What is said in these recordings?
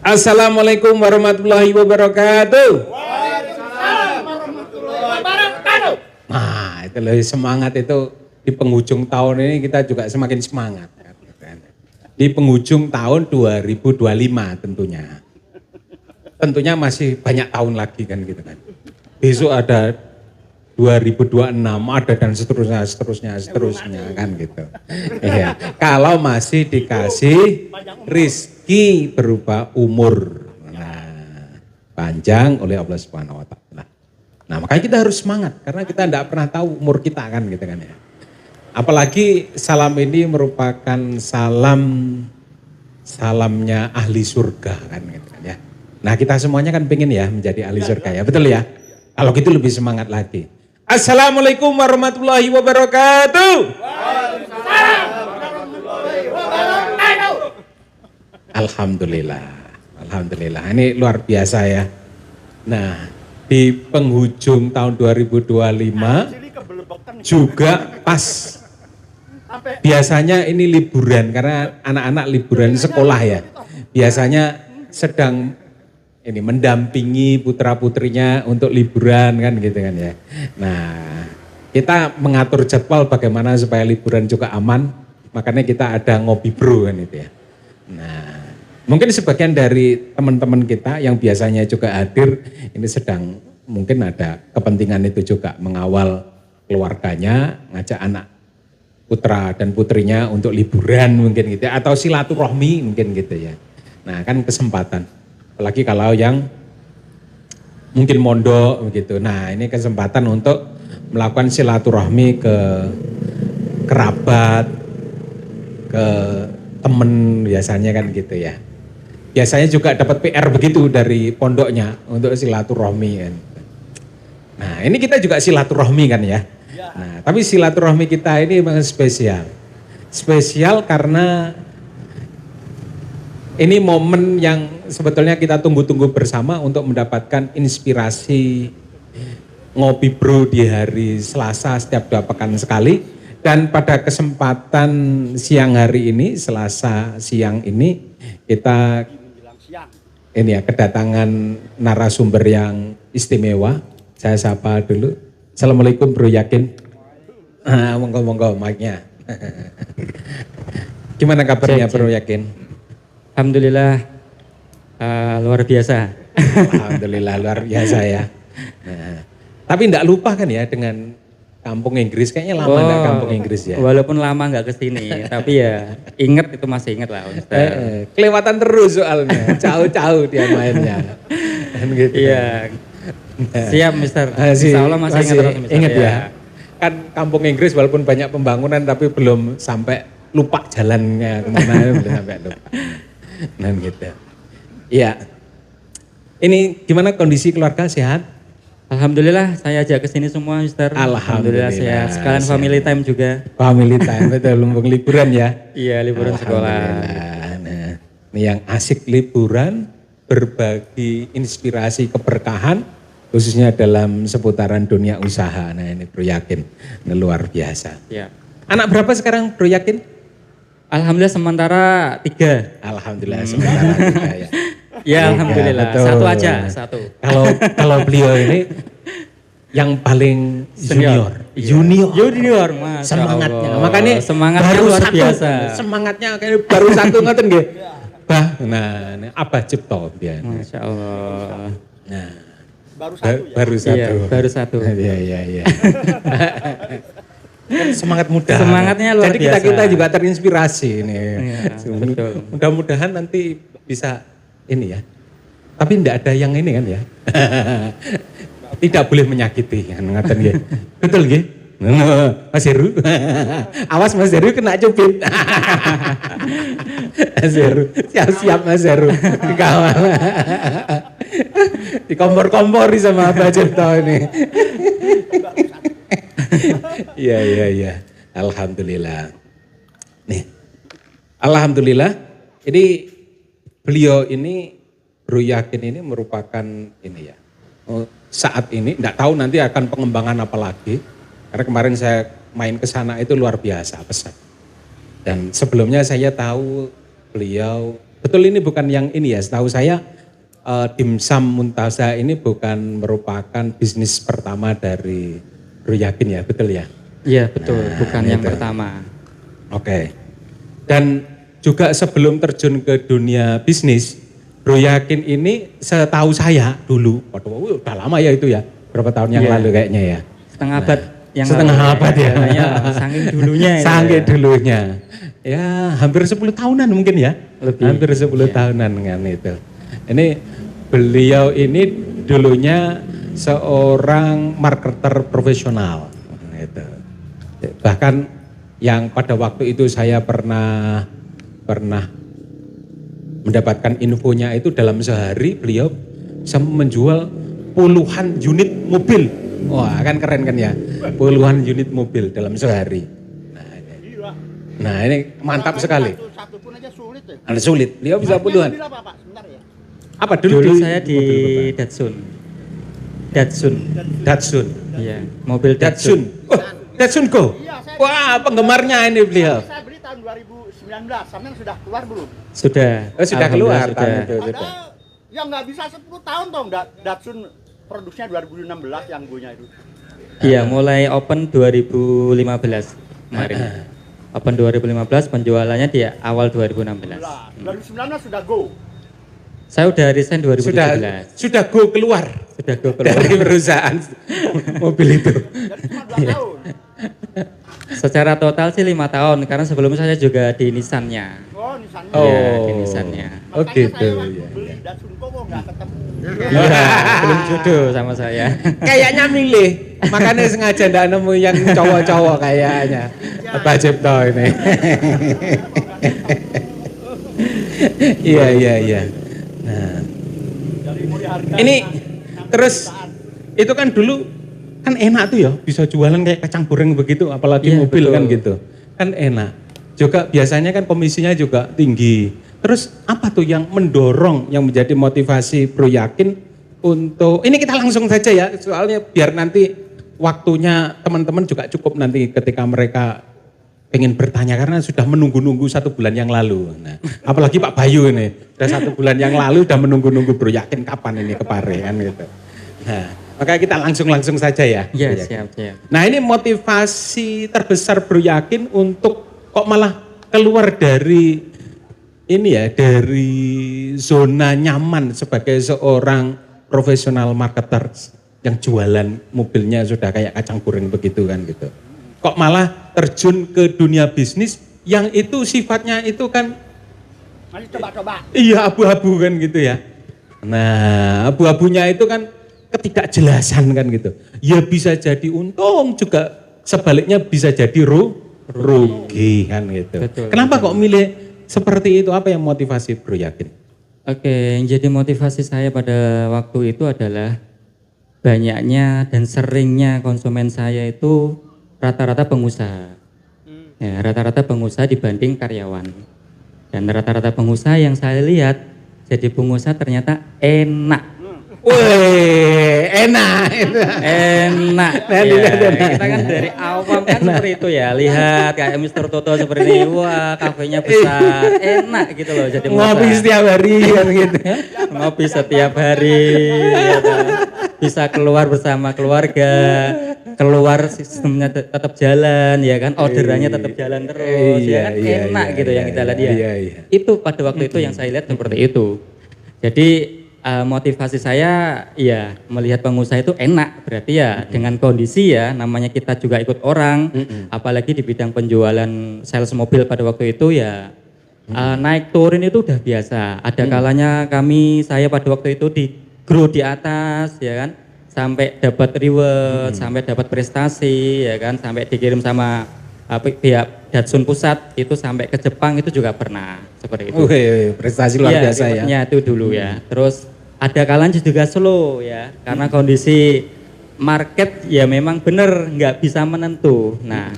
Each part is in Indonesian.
Assalamualaikum warahmatullahi wabarakatuh. Waalaikumsalam warahmatullahi wabarakatuh. Nah, itu loh semangat itu di penghujung tahun ini kita juga semakin semangat. Di penghujung tahun 2025 tentunya. Tentunya masih banyak tahun lagi kan gitu kan. Besok ada 2026 ada dan seterusnya kan gitu. Ya, kalau masih dikasih rizki berupa umur. Nah, panjang oleh Allah Subhanahu wa taala. Nah, makanya kita harus semangat karena kita tidak pernah tahu umur kita kan gitu kan ya. Apalagi salam ini merupakan salamnya ahli surga kan gitu kan ya. Nah, kita semuanya kan pengen ya menjadi ahli surga ya, betul ya? Kalau gitu lebih semangat lagi. Assalamualaikum warahmatullahi wabarakatuh. Waalaikumsalam warahmatullahi wabarakatuh. Alhamdulillah. Ini luar biasa ya. Nah, di penghujung tahun 2025 juga pas. Biasanya ini liburan karena anak-anak liburan sekolah ya. Biasanya sedang ini mendampingi putra-putrinya untuk liburan kan gitu kan ya. Nah, kita mengatur jadwal bagaimana supaya liburan juga aman. Makanya kita ada ngopi bro kan itu ya. Nah, mungkin sebagian dari teman-teman kita yang biasanya juga hadir ini sedang mungkin ada kepentingan itu juga mengawal keluarganya, ngajak anak putra dan putrinya untuk liburan mungkin gitu ya, atau silaturahmi mungkin gitu ya. Nah, kan kesempatan. Apalagi kalau yang mungkin mondok begitu. Nah, ini kesempatan untuk melakukan silaturahmi ke kerabat, ke temen biasanya kan gitu ya. Biasanya juga dapat PR begitu dari pondoknya untuk silaturahmi kan. Nah, ini kita juga silaturahmi kan ya. Nah, tapi silaturahmi kita ini memang spesial. Spesial karena ini momen yang sebetulnya kita tunggu-tunggu bersama untuk mendapatkan inspirasi ngopi bro di hari Selasa setiap 2 pekan sekali. Dan pada kesempatan siang hari ini, Selasa siang ini, kita ini ya kedatangan narasumber yang istimewa. Saya sapa dulu. Assalamualaikum Bro Yakin. Monggo mic-nya. Gimana kabarnya Bro Yakin? Alhamdulillah luar biasa. Alhamdulillah luar biasa ya. Nah, tapi enggak lupa kan ya dengan kampung Inggris, kayaknya lama enggak kampung Inggris ya. Walaupun lama enggak kesini, tapi ya inget itu masih inget lah Ustaz. Kelewatan terus soalnya, jauh-jauh dia mainnya. Gitu. Iya. Siap Mister, Insya Allah masih ingat terus Mister. Ingat ya. Kan kampung Inggris walaupun banyak pembangunan tapi belum sampai lupa jalannya kemana, belum sampai lupa. Nah gitu. Iya. Ini gimana kondisi keluarga, sehat? Alhamdulillah saya ajak ke sini semua Mister. Alhamdulillah sehat. Sekalian family time juga. Family time, betul, lumbung liburan ya? Iya, liburan sekolah. Nah, ini yang asik liburan, berbagi inspirasi keberkahan, khususnya dalam seputaran dunia usaha. Nah ini Bro Yakin, ini luar biasa. Ya. Anak berapa sekarang Bro Yakin? Alhamdulillah sementara 3. Alhamdulillah sementara 3 ya. Ya alhamdulillah, betul. satu aja, satu. Kalau beliau ini yang paling junior, semangatnya. Makanya semangatnya baru luar satu, biasa. Semangatnya kayak baru satu ngoten nggih. Nah, ini Abah Cipto dia. Masya Allah. Nah, Baru satu ya? Baru satu. Iya, baru satu. Iya. Semangat muda. Semangatnya luar Jadi biasa. kita juga terinspirasi ini. Iya, betul. Mudah-mudahan nanti bisa ini ya. Tapi tidak ada yang ini kan ya. Tidak boleh menyakiti kan ngaten nggih. Betul nggih? Mas Heru. Awas Mas Heru kena cubit. Mas Heru, siap-siap Mas Heru. Dikawal. Dikompor-kompori sama Abah Cipto ini. Iya. Alhamdulillah. Nih. Alhamdulillah. Ini beliau ini Bro Yakin ini merupakan ini ya. Saat ini enggak tahu nanti akan pengembangan apa lagi. Karena kemarin saya main ke sana itu luar biasa pesat. Dan sebelumnya saya tahu beliau Betul ini bukan yang ini ya, setahu saya Dimsum Muntaza ini bukan merupakan bisnis pertama dari Bro Yakin ya, betul ya? Iya betul, Nah, bukan yang itu. pertama. Oke. Dan juga sebelum terjun ke dunia bisnis, Bro Yakin ini setahu saya dulu, waduh udah lama ya itu ya, berapa tahun yang Iya. lalu kayaknya ya. Setengah abad yang Setengah lalu. abad ya. Saking dulunya itu Saking ya. dulunya. Ya hampir 10 tahunan mungkin ya. Lebih. Hampir 10 Iya. tahunan kan itu. Ini beliau ini dulunya seorang marketer profesional. Gitu. Bahkan yang pada waktu itu saya pernah mendapatkan infonya itu dalam sehari beliau bisa menjual puluhan unit mobil. Wah kan keren kan ya, puluhan unit mobil dalam sehari. Gila. Nah ini mantap sekali. Satu pun aja sulit ya. Ada sulit, beliau bisa Mobil puluhan. apa Pak? Sebentar ya. Apa Dulu saya di mobil apa? Datsun. Datsun. Iya, mobil Datsun. Oh, Datsun Go. Iya, saya Wah penggemarnya ini beliau. Saya beli tahun 2019. Sampean sudah keluar belum? Sudah. Oh, sudah keluar Alhamdulillah tahun sudah. itu. Sudah. Padahal yang nggak bisa 10 tahun toh Datsun produksinya 2016 yang Go-nya itu. Iya, mulai open 2015 kemarin. Open 2015, penjualannya di awal 2016. Lah, 2019 sudah Go. Saya udah resign 2017. Sudah Go keluar Sudah go keluar. dari perusahaan mobil itu. Jadi cuma 2 tahun. Secara total sih 5 tahun, karena sebelumnya saya juga di Nissan-nya. Oh, Nissan. Oh. Iya, di Nissan-nya. Oh, Makanya gitu, saya waktu iya, beli Datsun Go kok nggak ketemu. Iya, belum jodoh sama saya. Kayaknya milih, makanya sengaja ndak nemu yang cowok-cowok kayaknya. Pak Cipto ini. Iya. Nah, Dari mulai harga. ini terus itu kan dulu kan enak tuh ya, bisa jualan kayak kacang goreng begitu, apalagi Iya, mobil betul. kan gitu. Kan enak. Juga biasanya kan komisinya juga tinggi. Terus apa tuh yang mendorong, yang menjadi motivasi Bro Yakin untuk, ini kita langsung saja ya, soalnya biar nanti waktunya teman-teman juga cukup nanti ketika mereka pengen bertanya karena sudah menunggu-nunggu 1 bulan yang lalu. Nah, apalagi Pak Bayu ini, sudah 1 bulan yang lalu udah menunggu-nunggu Bro Yakin kapan ini ke Pare kan gitu. Nah, makanya kita langsung saja ya. Iya, Bro Yakin. siap. Nah ini motivasi terbesar Bro Yakin untuk kok malah keluar dari ini ya, dari zona nyaman sebagai seorang profesional marketer yang jualan mobilnya sudah kayak kacang goreng begitu kan gitu. Kok malah terjun ke dunia bisnis yang itu sifatnya itu kan Masih coba-coba. iya abu-abu kan gitu ya. Nah abu-abunya itu kan ketidakjelasan kan gitu. Ya bisa jadi untung juga sebaliknya bisa jadi rugi kan gitu. Betul, Kenapa betul. kok milih seperti itu? Apa yang motivasi Bro Yakin? Oke, yang jadi motivasi saya pada waktu itu adalah banyaknya dan seringnya konsumen saya itu rata-rata pengusaha. Ya, rata-rata pengusaha dibanding karyawan. Dan rata-rata pengusaha yang saya lihat jadi pengusaha ternyata enak. Wih, enak. Enak. Nah, Ya, dilihat, kita kan dari awam kan seperti itu ya. Lihat kayak Mr. Toto seperti ini. Wah, kafenya besar. Enak gitu loh jadi Ngopi pengusaha. setiap hari kan gitu. Ngopi setiap hari, ya kan? Bisa keluar bersama keluarga, keluar sistemnya tetap jalan, ya kan? Orderannya tetap jalan terus, ya kan? Enak gitu yang kita lihat ya. Iya. Itu pada waktu itu yang saya lihat seperti itu. Jadi motivasi saya ya melihat pengusaha itu enak, berarti ya dengan kondisi ya namanya kita juga ikut orang, apalagi di bidang penjualan sales mobil pada waktu itu ya. Naik turun itu udah biasa. Ada kalanya saya pada waktu itu di grow di atas ya kan, sampai dapat reward, sampai dapat prestasi ya kan, sampai dikirim sama pihak Datsun pusat itu sampai ke Jepang itu juga pernah seperti itu. Wih, prestasi luar biasa ya. rewardnya itu dulu ya. Terus ada kalanya juga slow ya, karena kondisi market ya memang benar nggak bisa menentu. Nah,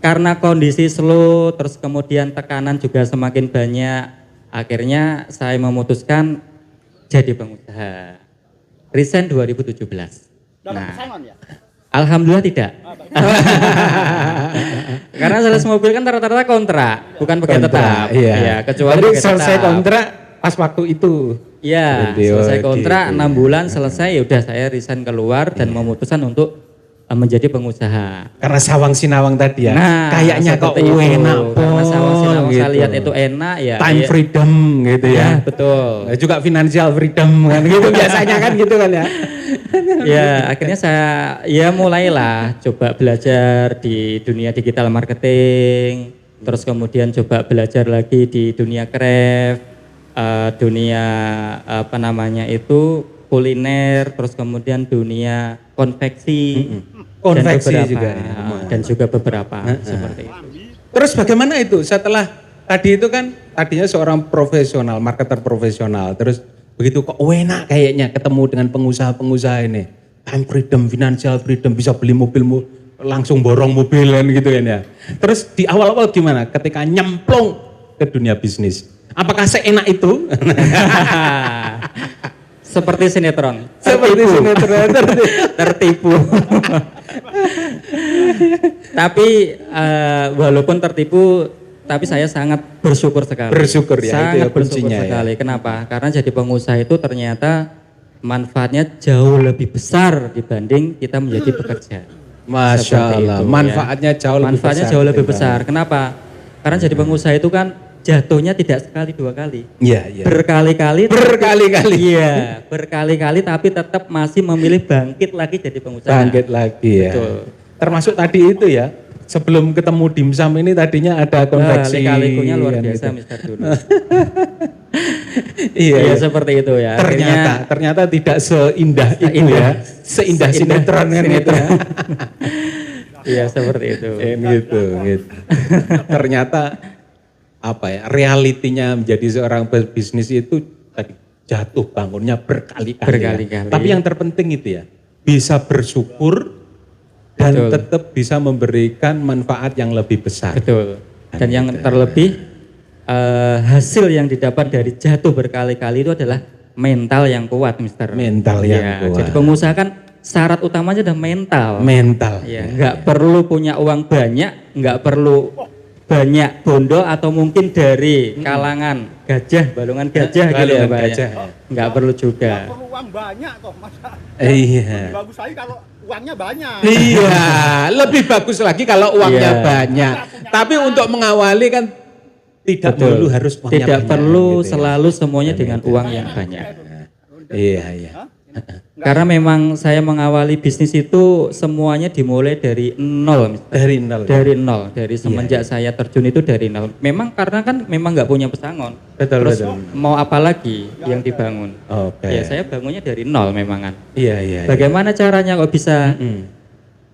karena kondisi slow, terus kemudian tekanan juga semakin banyak, akhirnya saya memutuskan jadi pengusaha. Resign 2017. Dapat Nah, pesangon ya? Alhamdulillah tidak. Karena sales mobil kan rata-rata kontrak, bukan pegawai tetap. Iya. Ya, kecuali Jadi pegawai selesai tetap. kontrak pas waktu itu. Iya, Berarti, selesai oh, kontrak gitu. 6 bulan selesai, ya udah saya resign keluar dan memutuskan untuk menjadi pengusaha. Karena sawang sinawang tadi ya. Nah, Kayaknya kok seperti itu. enak Karena sawang sinawang gitu. saya lihat itu enak ya. Time ya, freedom gitu ya, ya. betul. Juga financial freedom kan gitu biasanya kan gitu kan ya. Ya, akhirnya saya ya mulailah coba belajar di dunia digital marketing, terus kemudian coba belajar lagi di dunia craft, dunia apa namanya itu kuliner, terus kemudian dunia konveksi, Konveksi dan beberapa, juga. dan juga beberapa seperti itu. Terus bagaimana itu setelah tadi itu kan tadinya seorang profesional, marketer profesional, terus begitu kok enak kayaknya ketemu dengan pengusaha-pengusaha ini. Time freedom, financial freedom, bisa beli mobil langsung borong mobil kan gitu kan ya. Terus di awal-awal gimana ketika nyemplung ke dunia bisnis? Apakah seenak itu? Seperti sinetron. Seperti sinetron Tertipu. Tapi walaupun tertipu, tapi saya sangat bersyukur sekali. Bersyukur ya, sangat itu ya bersyukur kuncinya ya. sekali. Kenapa? Karena jadi pengusaha itu ternyata manfaatnya jauh lebih besar dibanding kita menjadi pekerja. Masya Seperti Allah, itu, manfaatnya ya. jauh lebih Manfaatnya besar. jauh lebih besar. Kenapa? Karena jadi pengusaha itu kan jatuhnya tidak sekali dua kali. Iya, iya. Berkali-kali. Berkali-kali. Iya, berkali-kali tapi tetap masih memilih bangkit lagi jadi pengusaha. Bangkit lagi ya. Betul. Termasuk tadi itu ya. Sebelum ketemu dimsum ini tadinya ada konveksi. Lika-likunya luar kan biasa gitu. Mister dulu. Iya, Iya iya. seperti itu ya. Ternyata tidak seindah itu ya. Seindah sinetron kan gitu. Iya seperti itu. Gitu. Ternyata apa ya? Realitinya menjadi seorang bisnis itu tadi jatuh bangunnya berkali-kali. Berkali-kali. Tapi yang terpenting itu ya, bisa bersyukur dan Betul. tetap bisa memberikan manfaat yang lebih besar. Betul. Dan yang terlebih hasil yang didapat dari jatuh berkali-kali itu adalah mental yang kuat, Mister. Mental yang Ya, kuat. jadi pengusaha kan syarat utamanya adalah mental. Mental. Ya, nggak perlu punya uang banyak, nggak perlu banyak bondo atau mungkin dari kalangan gajah, balungan gajah gitu ya, Balungan Pak. gajah. Nggak perlu juga. Perlu uang banyak toh masa. Iya. Lebih bagus lagi kalau uangnya banyak. Iya, lebih bagus lagi kalau uangnya Iya. banyak. Tapi untuk mengawali kan tidak Betul. perlu harus uangnya Tidak banyak, perlu gitu ya. selalu semuanya dengan uang yang banyak. Iya, iya. Karena memang saya mengawali bisnis itu semuanya dimulai dari nol, Mister. Dari nol. Dari nol, dari semenjak saya terjun itu dari nol. Memang karena kan memang nggak punya pesangon. Betul, Terus betul. mau apa lagi yang dibangun? Oke. Ya saya bangunnya dari nol memang kan. Iya, iya. Bagaimana caranya kok bisa?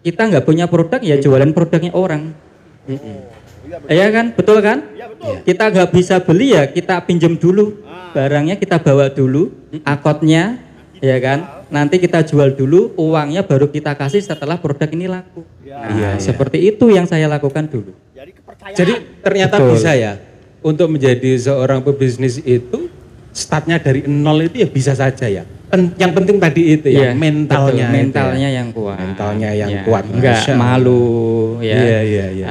Kita nggak punya produk ya jualan produknya orang. Iya kan, betul kan? Iya betul. Kita nggak bisa beli ya kita pinjam dulu barangnya, kita bawa dulu akotnya, ya kan? Nanti kita jual dulu, uangnya baru kita kasih setelah produk ini laku. Nah, Iya, iya. seperti itu yang saya lakukan dulu. Jadi kepercayaan. Jadi ternyata Betul. bisa ya untuk menjadi seorang pebisnis itu startnya dari nol itu ya bisa saja ya. Yang penting tadi itu ya, Iya, mentalnya. betul, itu ya. mentalnya yang kuat. Mentalnya yang Ya, kuat. Enggak Masya Allah. malu ya. Iya, iya, iya.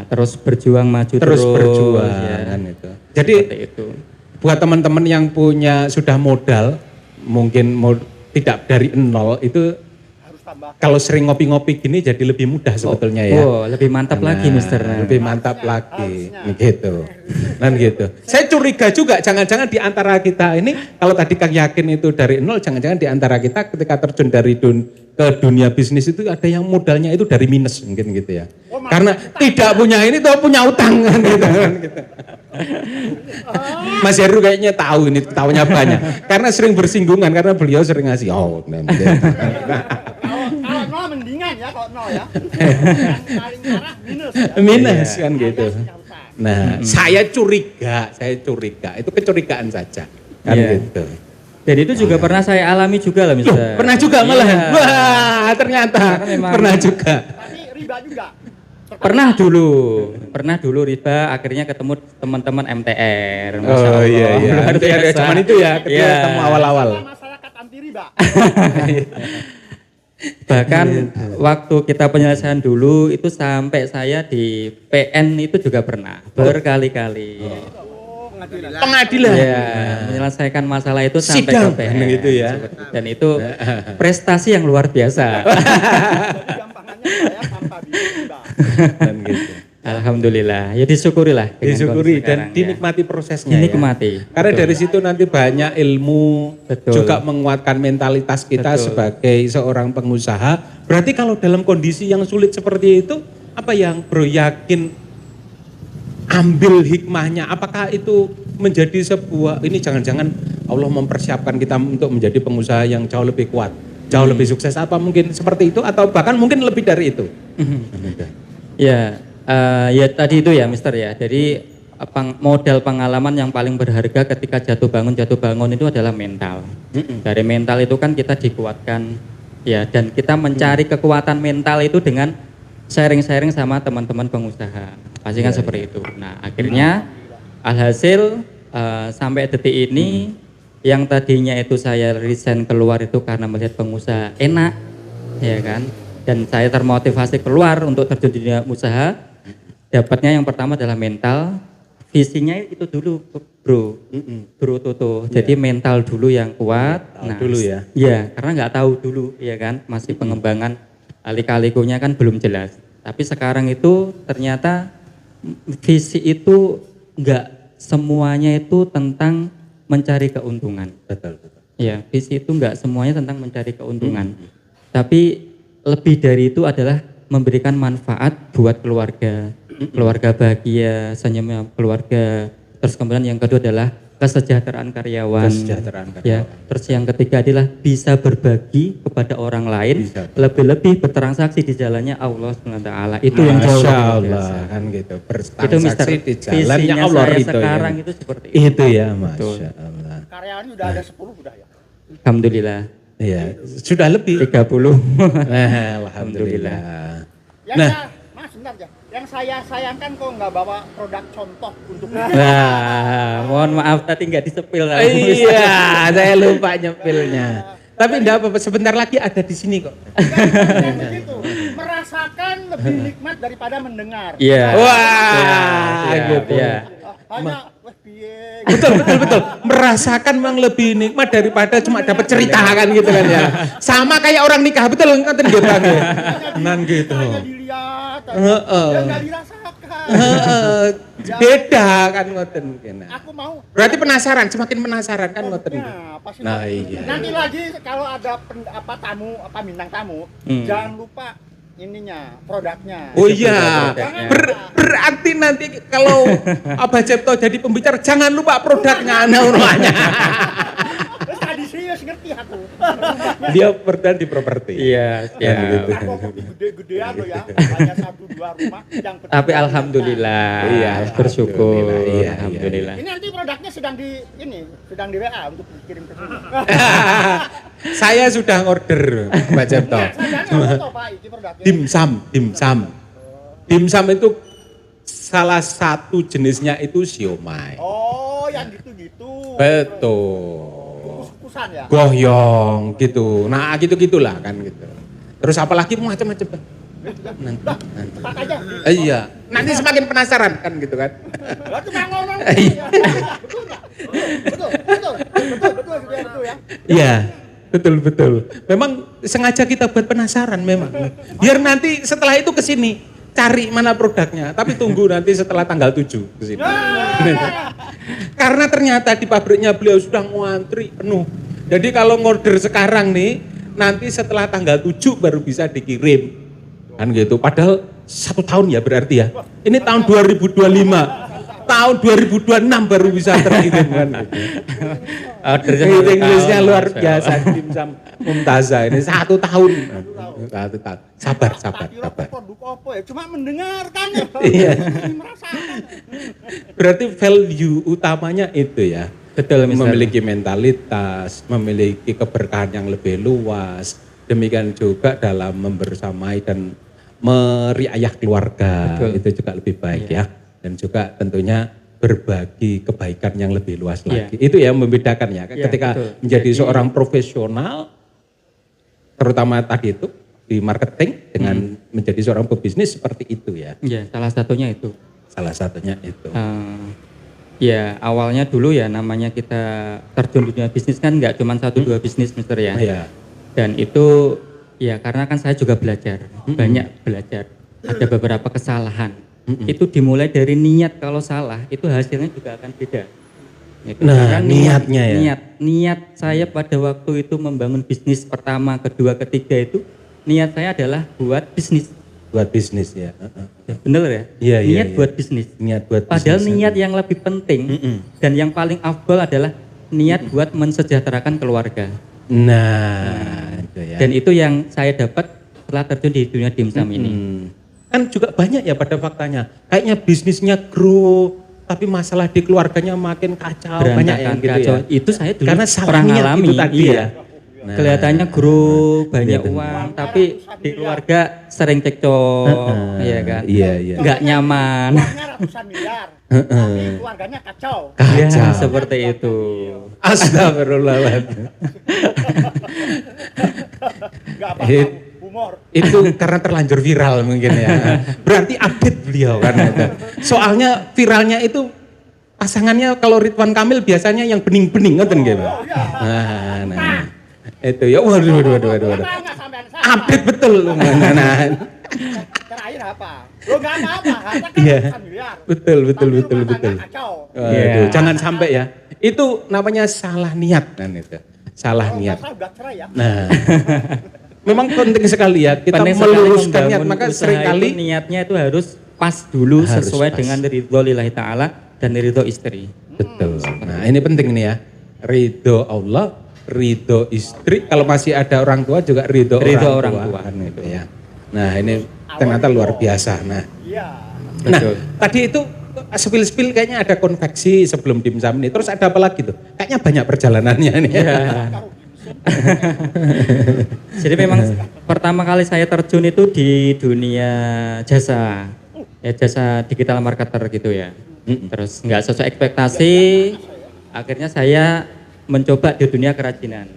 Terus berjuang maju Terus berjuang ya. kan itu. Jadi Seperti itu. buat teman-teman yang punya sudah modal, mungkin tidak dari nol itu harus tambah. kalau sering ngopi-ngopi gini jadi lebih mudah sebetulnya ya. Oh, lebih mantap lagi, Mister. Lebih mantap lagi, gitu. Dan gitu. Saya curiga juga, jangan-jangan di antara kita ini, kalau tadi Kang yakin itu dari nol, jangan-jangan di antara kita ketika terjun dari ke dunia bisnis itu ada yang modalnya itu dari minus mungkin gitu ya. Karena tidak punya ini, tuh punya utang kan gitu. Mas Heru kayaknya tahu ini, tahunya banyak. Karena sering bersinggungan, karena beliau sering ngasih. Oh, Kalau nol mendingan ya kalau nol ya. Yang paling parah minus ya. minus kan gitu. Punya utang. Nah, saya curiga, itu kecurigaan saja. Kan Iya. gitu. Dan itu juga pernah saya alami juga lah, Loh, Mister. pernah juga malahan. Iya. Wah, ternyata Karena memang- pernah juga. Tapi riba juga. Pernah dulu riba, akhirnya ketemu teman-teman MTR. Masya Oh Allah. iya iya. Luar Itu ya biasa. zaman itu ya, ketika Iya. ketemu awal-awal. Masyarakat anti riba. Bahkan waktu kita penyelesaian dulu itu sampai saya di PN itu juga pernah berkali-kali. Pengadilan. Ya, menyelesaikan masalah itu sampai Sidang, ke PN gitu ya. Dan itu prestasi yang luar biasa. Gampangannya saya tanpa diundang. Dan gitu. Alhamdulillah, ya disyukurilah. dengan Disyukuri kondisi dan sekarang, ya. dinikmati prosesnya. Dinikmati. Ya. Karena Betul. dari situ nanti banyak ilmu, Betul. juga menguatkan mentalitas kita Betul. sebagai seorang pengusaha. Berarti kalau dalam kondisi yang sulit seperti itu, apa yang Bro yakin ambil hikmahnya? Apakah itu menjadi sebuah, ini jangan-jangan Allah mempersiapkan kita untuk menjadi pengusaha yang jauh lebih kuat, jauh lebih sukses, apa mungkin seperti itu atau bahkan mungkin lebih dari itu? Ya, ya tadi itu ya Mister ya. Jadi modal pengalaman yang paling berharga ketika jatuh bangun itu adalah mental. Dari mental itu kan kita dikuatkan ya, dan kita mencari kekuatan mental itu dengan sharing-sharing sama teman-teman pengusaha. Pasti kan seperti itu. Nah, akhirnya alhasil sampai detik ini yang tadinya itu saya resign keluar itu karena melihat pengusaha enak, ya kan? Dan saya termotivasi keluar untuk terjun di dunia usaha. Dapatnya yang pertama adalah mental, visinya itu dulu bro Toto. Jadi mental dulu yang kuat. Mental dulu ya. Ya, karena nggak tahu dulu, ya kan, masih pengembangan lika-likunya kan belum jelas. Tapi sekarang itu ternyata visi itu nggak semuanya itu tentang mencari keuntungan. Betul. Ya, visi itu nggak semuanya tentang mencari keuntungan. Tapi lebih dari itu adalah memberikan manfaat buat keluarga. Keluarga bahagia, senyumnya keluarga. Terus kemudian yang kedua adalah kesejahteraan karyawan. Ya, terus yang ketiga adalah bisa berbagi kepada orang lain, lebih-lebih bertransaksi di jalannya Allah SWT. Itu yang jauh Masya lebih Allah biasa. kan gitu. Itu Bertransaksi Mister, di jalannya visinya Allah saya itu sekarang ya. itu seperti itu. Itu ya, Betul. Masya Allah. Karyawannya udah ada 10 udah ya. Alhamdulillah. Iya, sudah lebih. 30. Alhamdulillah. Yang Nah. Mas sebentar ya. Yang saya sayangkan kok nggak bawa produk contoh untuk Nah, mohon maaf tadi nggak disepil. Iya, saya lupa nyepilnya. Tapi enggak apa-apa, sebentar lagi ada di sini kok. Bukan begitu. Merasakan lebih nikmat daripada mendengar. Iya. Wah, Iya, gitu. iya. Hanya wah piye. Betul. Merasakan memang lebih nikmat daripada cuma dapat cerita kan gitu kan ya. Sama kayak orang nikah, betul kan gitu Bang ya. Nan gitu. Hanya dilihat, Heeh. ya nggak dirasakan. Beda kan ngoten mungkin. Aku mau. Berarti penasaran, semakin penasaran kan ngoten. Nah, pasti Nah, mau. iya. Nanti lagi kalau ada bintang tamu, jangan lupa ininya, produknya. Oh iya, Jangan berarti nanti kalau Abah Cipto jadi pembicara jangan lupa produknya namanya. Terus tadi serius ngerti aku. Dia pernah di properti. Iya, Kan gitu. Aku gede-gedean loh ya, hanya 1-2 rumah yang penting. Tapi alhamdulillah. Iya, bersyukur. alhamdulillah, iya, Alhamdulillah. Ini nanti produknya sedang di WA untuk dikirim ke sini. Saya sudah order Mbak Cipto. Saya nggak tahu Pak, ini produknya. Dimsum. Dimsum itu salah satu jenisnya itu siomay. Oh, yang gitu-gitu. Betul. Kukus-kukusan ya. Goyong gitu. Nah, gitu-gitulah kan gitu. Terus apalagi macam-macam. Nanti. Tak aja. Iya. Nanti semakin penasaran kan gitu kan. Lah cuma ngomong. Iya. Betul nggak? Betul betul ya. Iya. Betul. Memang sengaja kita buat penasaran memang. Biar nanti setelah itu ke sini cari mana produknya, tapi tunggu nanti setelah tanggal 7 ke sini. Karena ternyata di pabriknya beliau sudah ngantri penuh. Jadi kalau ngorder sekarang nih, nanti setelah tanggal 7 baru bisa dikirim. Kan gitu. Padahal 1 tahun ya berarti ya. Ini tahun 2025. Tahun 2026 baru bisa terkirim kan gitu. Bahasa Inggrisnya luar biasa Dimsum Mumtazah ini 1 tahun. 1 tahun. Sabar. Produk apa ya? Cuma mendengarkan. Iya. Merasakan. Berarti value utamanya itu ya. Betul, Mister. Memiliki mentalitas, memiliki keberkahan yang lebih luas. Demikian juga dalam membersamai dan meriayah keluarga. Betul. Itu juga lebih baik ya. Dan juga tentunya berbagi kebaikan yang lebih luas lagi. Itu yang membedakan ya. Ketika betul. menjadi seorang profesional, terutama tadi itu di marketing dengan menjadi seorang pebisnis seperti itu ya. Ya, salah satunya itu. Salah satunya itu. Ya awalnya dulu ya namanya kita terjun di dunia bisnis kan nggak cuma satu dua bisnis Mister ya. Iya. Dan itu ya karena kan saya juga belajar, banyak belajar. Ada beberapa kesalahan. Itu dimulai dari niat, kalau salah itu hasilnya juga akan beda. Gitu. Nah, Karena niatnya ya. Niat saya pada waktu itu membangun bisnis pertama, kedua, ketiga itu niat saya adalah buat bisnis. Buat bisnis ya. Bener ya? Iya, iya, Niat iya. buat bisnis. Niat buat Padahal bisnis niat aja. yang lebih penting dan yang paling afdol adalah niat buat mensejahterakan keluarga. Nah, itu ya. Dan itu yang saya dapat setelah terjun di dunia dimsum ini. Kan juga banyak ya pada faktanya. Kayaknya bisnisnya grow, tapi masalah di keluarganya makin kacau. Banyak yang gitu kacau. ya. Itu saya dulu Karena salah pernah niat ngalami. itu tadi Iya. ya. Nah, Kelihatannya grow, banyak Kelihatan. uang, tapi di keluarga sering cekcok, ya kan? Iya, iya. Nggak nyaman. Uangnya ratusan miliar, tapi keluarganya kacau. Ya, Kacau. seperti itu. Astagfirullahaladzim. Nggak apa-apa, Hit. humor. Itu karena terlanjur viral mungkin ya. Berarti update beliau kan itu. Soalnya viralnya itu pasangannya kalau Ridwan Kamil biasanya yang bening-bening ngoten gitu. Nah. Itu ya waduh. Nggak sampean saya. Update betul. Nah. Terakhir apa? Lo nggak apa-apa, harta kan Iya. ratusan miliar. Betul. Tapi rumah tangga kacau. Waduh, Iya. jangan sampai ya. Itu namanya salah niat kan itu. Salah Kalau niat. nggak salah udah cerai ya. Nah. Memang penting sekali ya kita Penting sekali meluruskan niat, membangun maka usaha seringkali itu niatnya itu harus pas dulu Harus sesuai pas. dengan ridho lillahi ta'ala dan ridho istri. betul. Nah, ini penting nih ya. Ridho Allah, ridho istri, kalau masih ada orang tua juga ridho orang tua. Kan itu ya. Nah, ini ternyata luar biasa. Nah, Iya. nah Betul. tadi itu spill kayaknya ada konveksi sebelum dimsum ini. Terus ada apa lagi tuh? Kayaknya banyak perjalanannya nih. Ya. Jadi memang pertama kali saya terjun itu di dunia jasa, ya jasa digital marketer gitu ya. Terus nggak sesuai ekspektasi, akhirnya saya mencoba di dunia kerajinan.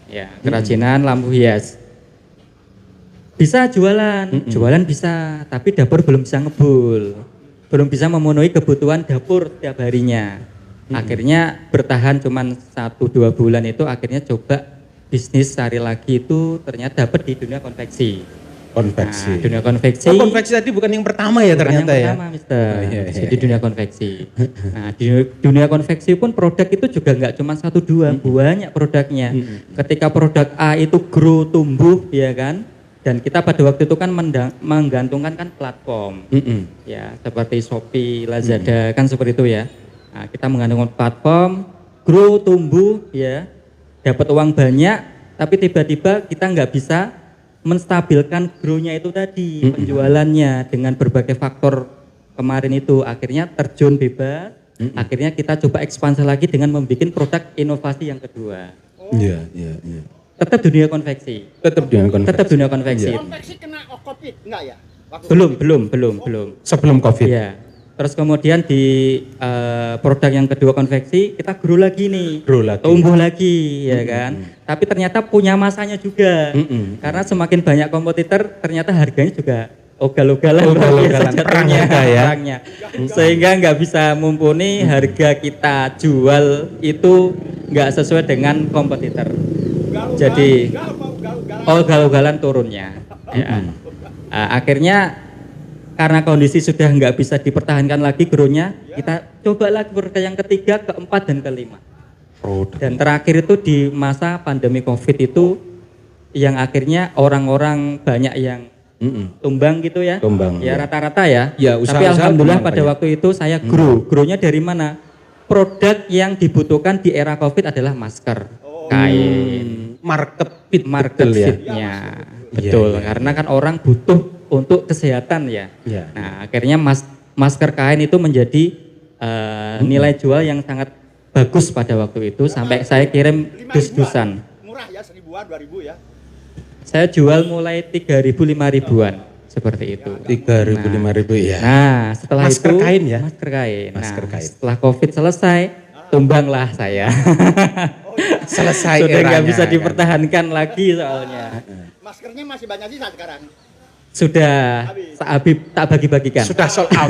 Ya, kerajinan lampu hias. Bisa jualan bisa, tapi dapur belum bisa ngebul. Belum bisa memenuhi kebutuhan dapur tiap harinya. Akhirnya bertahan cuman 1-2 bulan itu akhirnya coba bisnis cari lagi itu ternyata dapat di dunia konveksi. Konveksi. Nah, dunia konveksi. Oh, konveksi tadi bukan yang pertama ya Bukan ternyata yang ya. pertama, Mister. Oh, iya. Jadi dunia konveksi. Nah, di dunia konveksi pun produk itu juga nggak cuma 1-2, banyak produknya. Ketika produk A itu grow tumbuh, ya kan? Dan kita pada waktu itu kan menggantungkan kan platform. Ya, seperti Shopee, Lazada kan seperti itu ya. Nah, kita menggantungkan platform, grow tumbuh, ya, dapat uang banyak, tapi tiba-tiba kita nggak bisa menstabilkan grow-nya itu tadi, penjualannya dengan berbagai faktor kemarin itu. Akhirnya terjun bebas, akhirnya kita coba ekspansi lagi dengan membuat produk inovasi yang kedua. Iya. Tetap dunia konveksi. Tetap dengan konveksi. Tetap dunia konveksi. Konveksi kena COVID enggak ya? Waktu Belum. Sebelum Covid. Iya. Terus kemudian di produk yang kedua konveksi kita grow lagi nih, Grow lagi. tumbuh lagi, ya kan. Tapi ternyata punya masanya juga, karena semakin banyak kompetitor, ternyata harganya juga ugal-ugalan, Ugal-ugalan, perang harga ya. perangnya. Sehingga nggak bisa mumpuni harga kita jual itu nggak sesuai dengan kompetitor. Jadi ugal-ugalan turunnya. Ya. Akhirnya karena kondisi sudah nggak bisa dipertahankan lagi grow-nya, kita coba lagi produk yang ketiga, keempat, dan kelima. Dan terakhir itu di masa pandemi COVID itu, yang akhirnya orang-orang banyak yang tumbang gitu ya. Tumbang, ya ya. rata-rata ya. Ya, Tapi usaha-usaha alhamdulillah tumbang pada banyak. waktu itu saya grow. Grow-nya dari mana? Produk yang dibutuhkan di era COVID adalah masker, kain, Market fit market betul ya. fit-nya. Betul, Iya, iya. karena kan orang butuh untuk kesehatan ya. Iya. Nah, akhirnya masker kain itu menjadi nilai jual yang sangat bagus pada waktu itu sampai saya kirim dus-dusan. Murah ya, 1000-an, 2000 ya. Saya jual mulai 3.000 5.000-an seperti itu. 3.000 5.000 ya. Nah, setelah Masker itu kain ya? Masker kain. Masker Nah, kain. setelah Covid selesai, tumbanglah saya. Selesai Sudah nggak eranya, bisa kan. dipertahankan lagi soalnya. Maskernya masih banyak sisa sekarang. Sudah tak bagi-bagikan. Sudah sold out.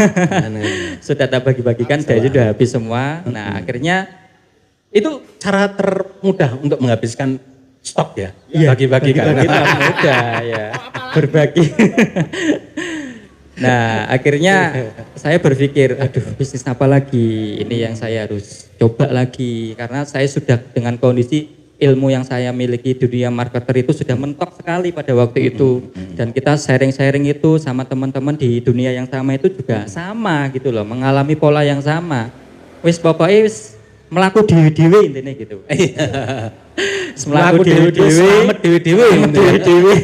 Sudah tak bagi-bagikan, jadi sudah habis semua. Nah, akhirnya Itu cara termudah untuk menghabiskan stok ya? iya, Bagi-bagikan. bagi-bagi tak mudah ya. Berbagi. Nah, akhirnya saya berpikir, aduh bisnis apa lagi? Ini yang saya harus coba lagi karena saya sudah dengan kondisi ilmu yang saya miliki di dunia marketer itu sudah mentok sekali pada waktu itu, dan kita sharing-sharing itu sama teman-teman di dunia yang sama itu juga sama gitu loh, mengalami pola yang sama. Wis pokoknya wis melaku dewe-dewe intinya gitu. Melaku dewe-dewe, selamat dewe-dewe. dewe-dewe.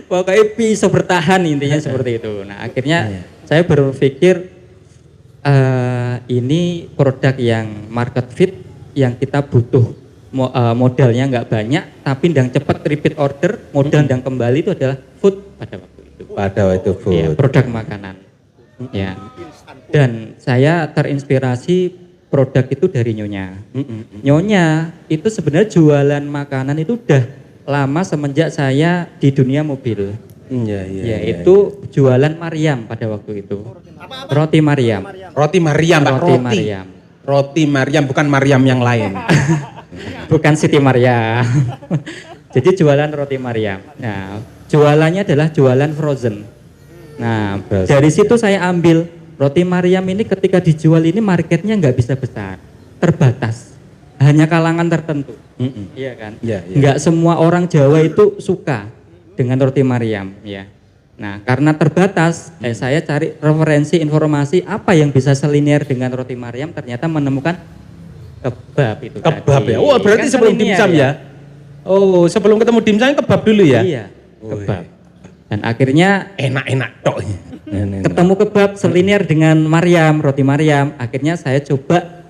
Pokoknya bisa bertahan intinya seperti itu. Nah akhirnya saya berpikir ini produk yang market fit, yang kita butuh modalnya nggak banyak, tapi yang cepat repeat order, modal yang kembali itu adalah food pada waktu itu. Pada waktu food. Ya, produk makanan. Ya. Dan saya terinspirasi produk itu dari Nyonya. Nyonya itu sebenarnya jualan makanan itu udah lama semenjak saya di dunia mobil. Yaitu jualan Mariam pada waktu itu. Roti Mariam. Roti Mariam, Pak. Roti Mariam. Roti Mariam, bukan Mariam yang lain. Bukan Siti Mariam. Jadi jualan roti Mariam. Nah, jualannya adalah jualan frozen. Nah, dari situ saya ambil roti Mariam ini ketika dijual ini marketnya nggak bisa besar, terbatas, hanya kalangan tertentu. Iya kan? Nggak semua orang Jawa itu suka dengan roti Mariam, ya. Nah, karena terbatas, saya cari referensi informasi apa yang bisa selinier dengan roti Mariam, ternyata menemukan kebab itu. Kebab tadi. ya? Oh berarti Kan sebelum selinier dimsum ya? Oh sebelum ketemu dimsum kebab dulu ya? Iya, kebab. Dan akhirnya Enak-enak tok. ketemu kebab selinier dengan Mariam, roti Mariam. Akhirnya saya coba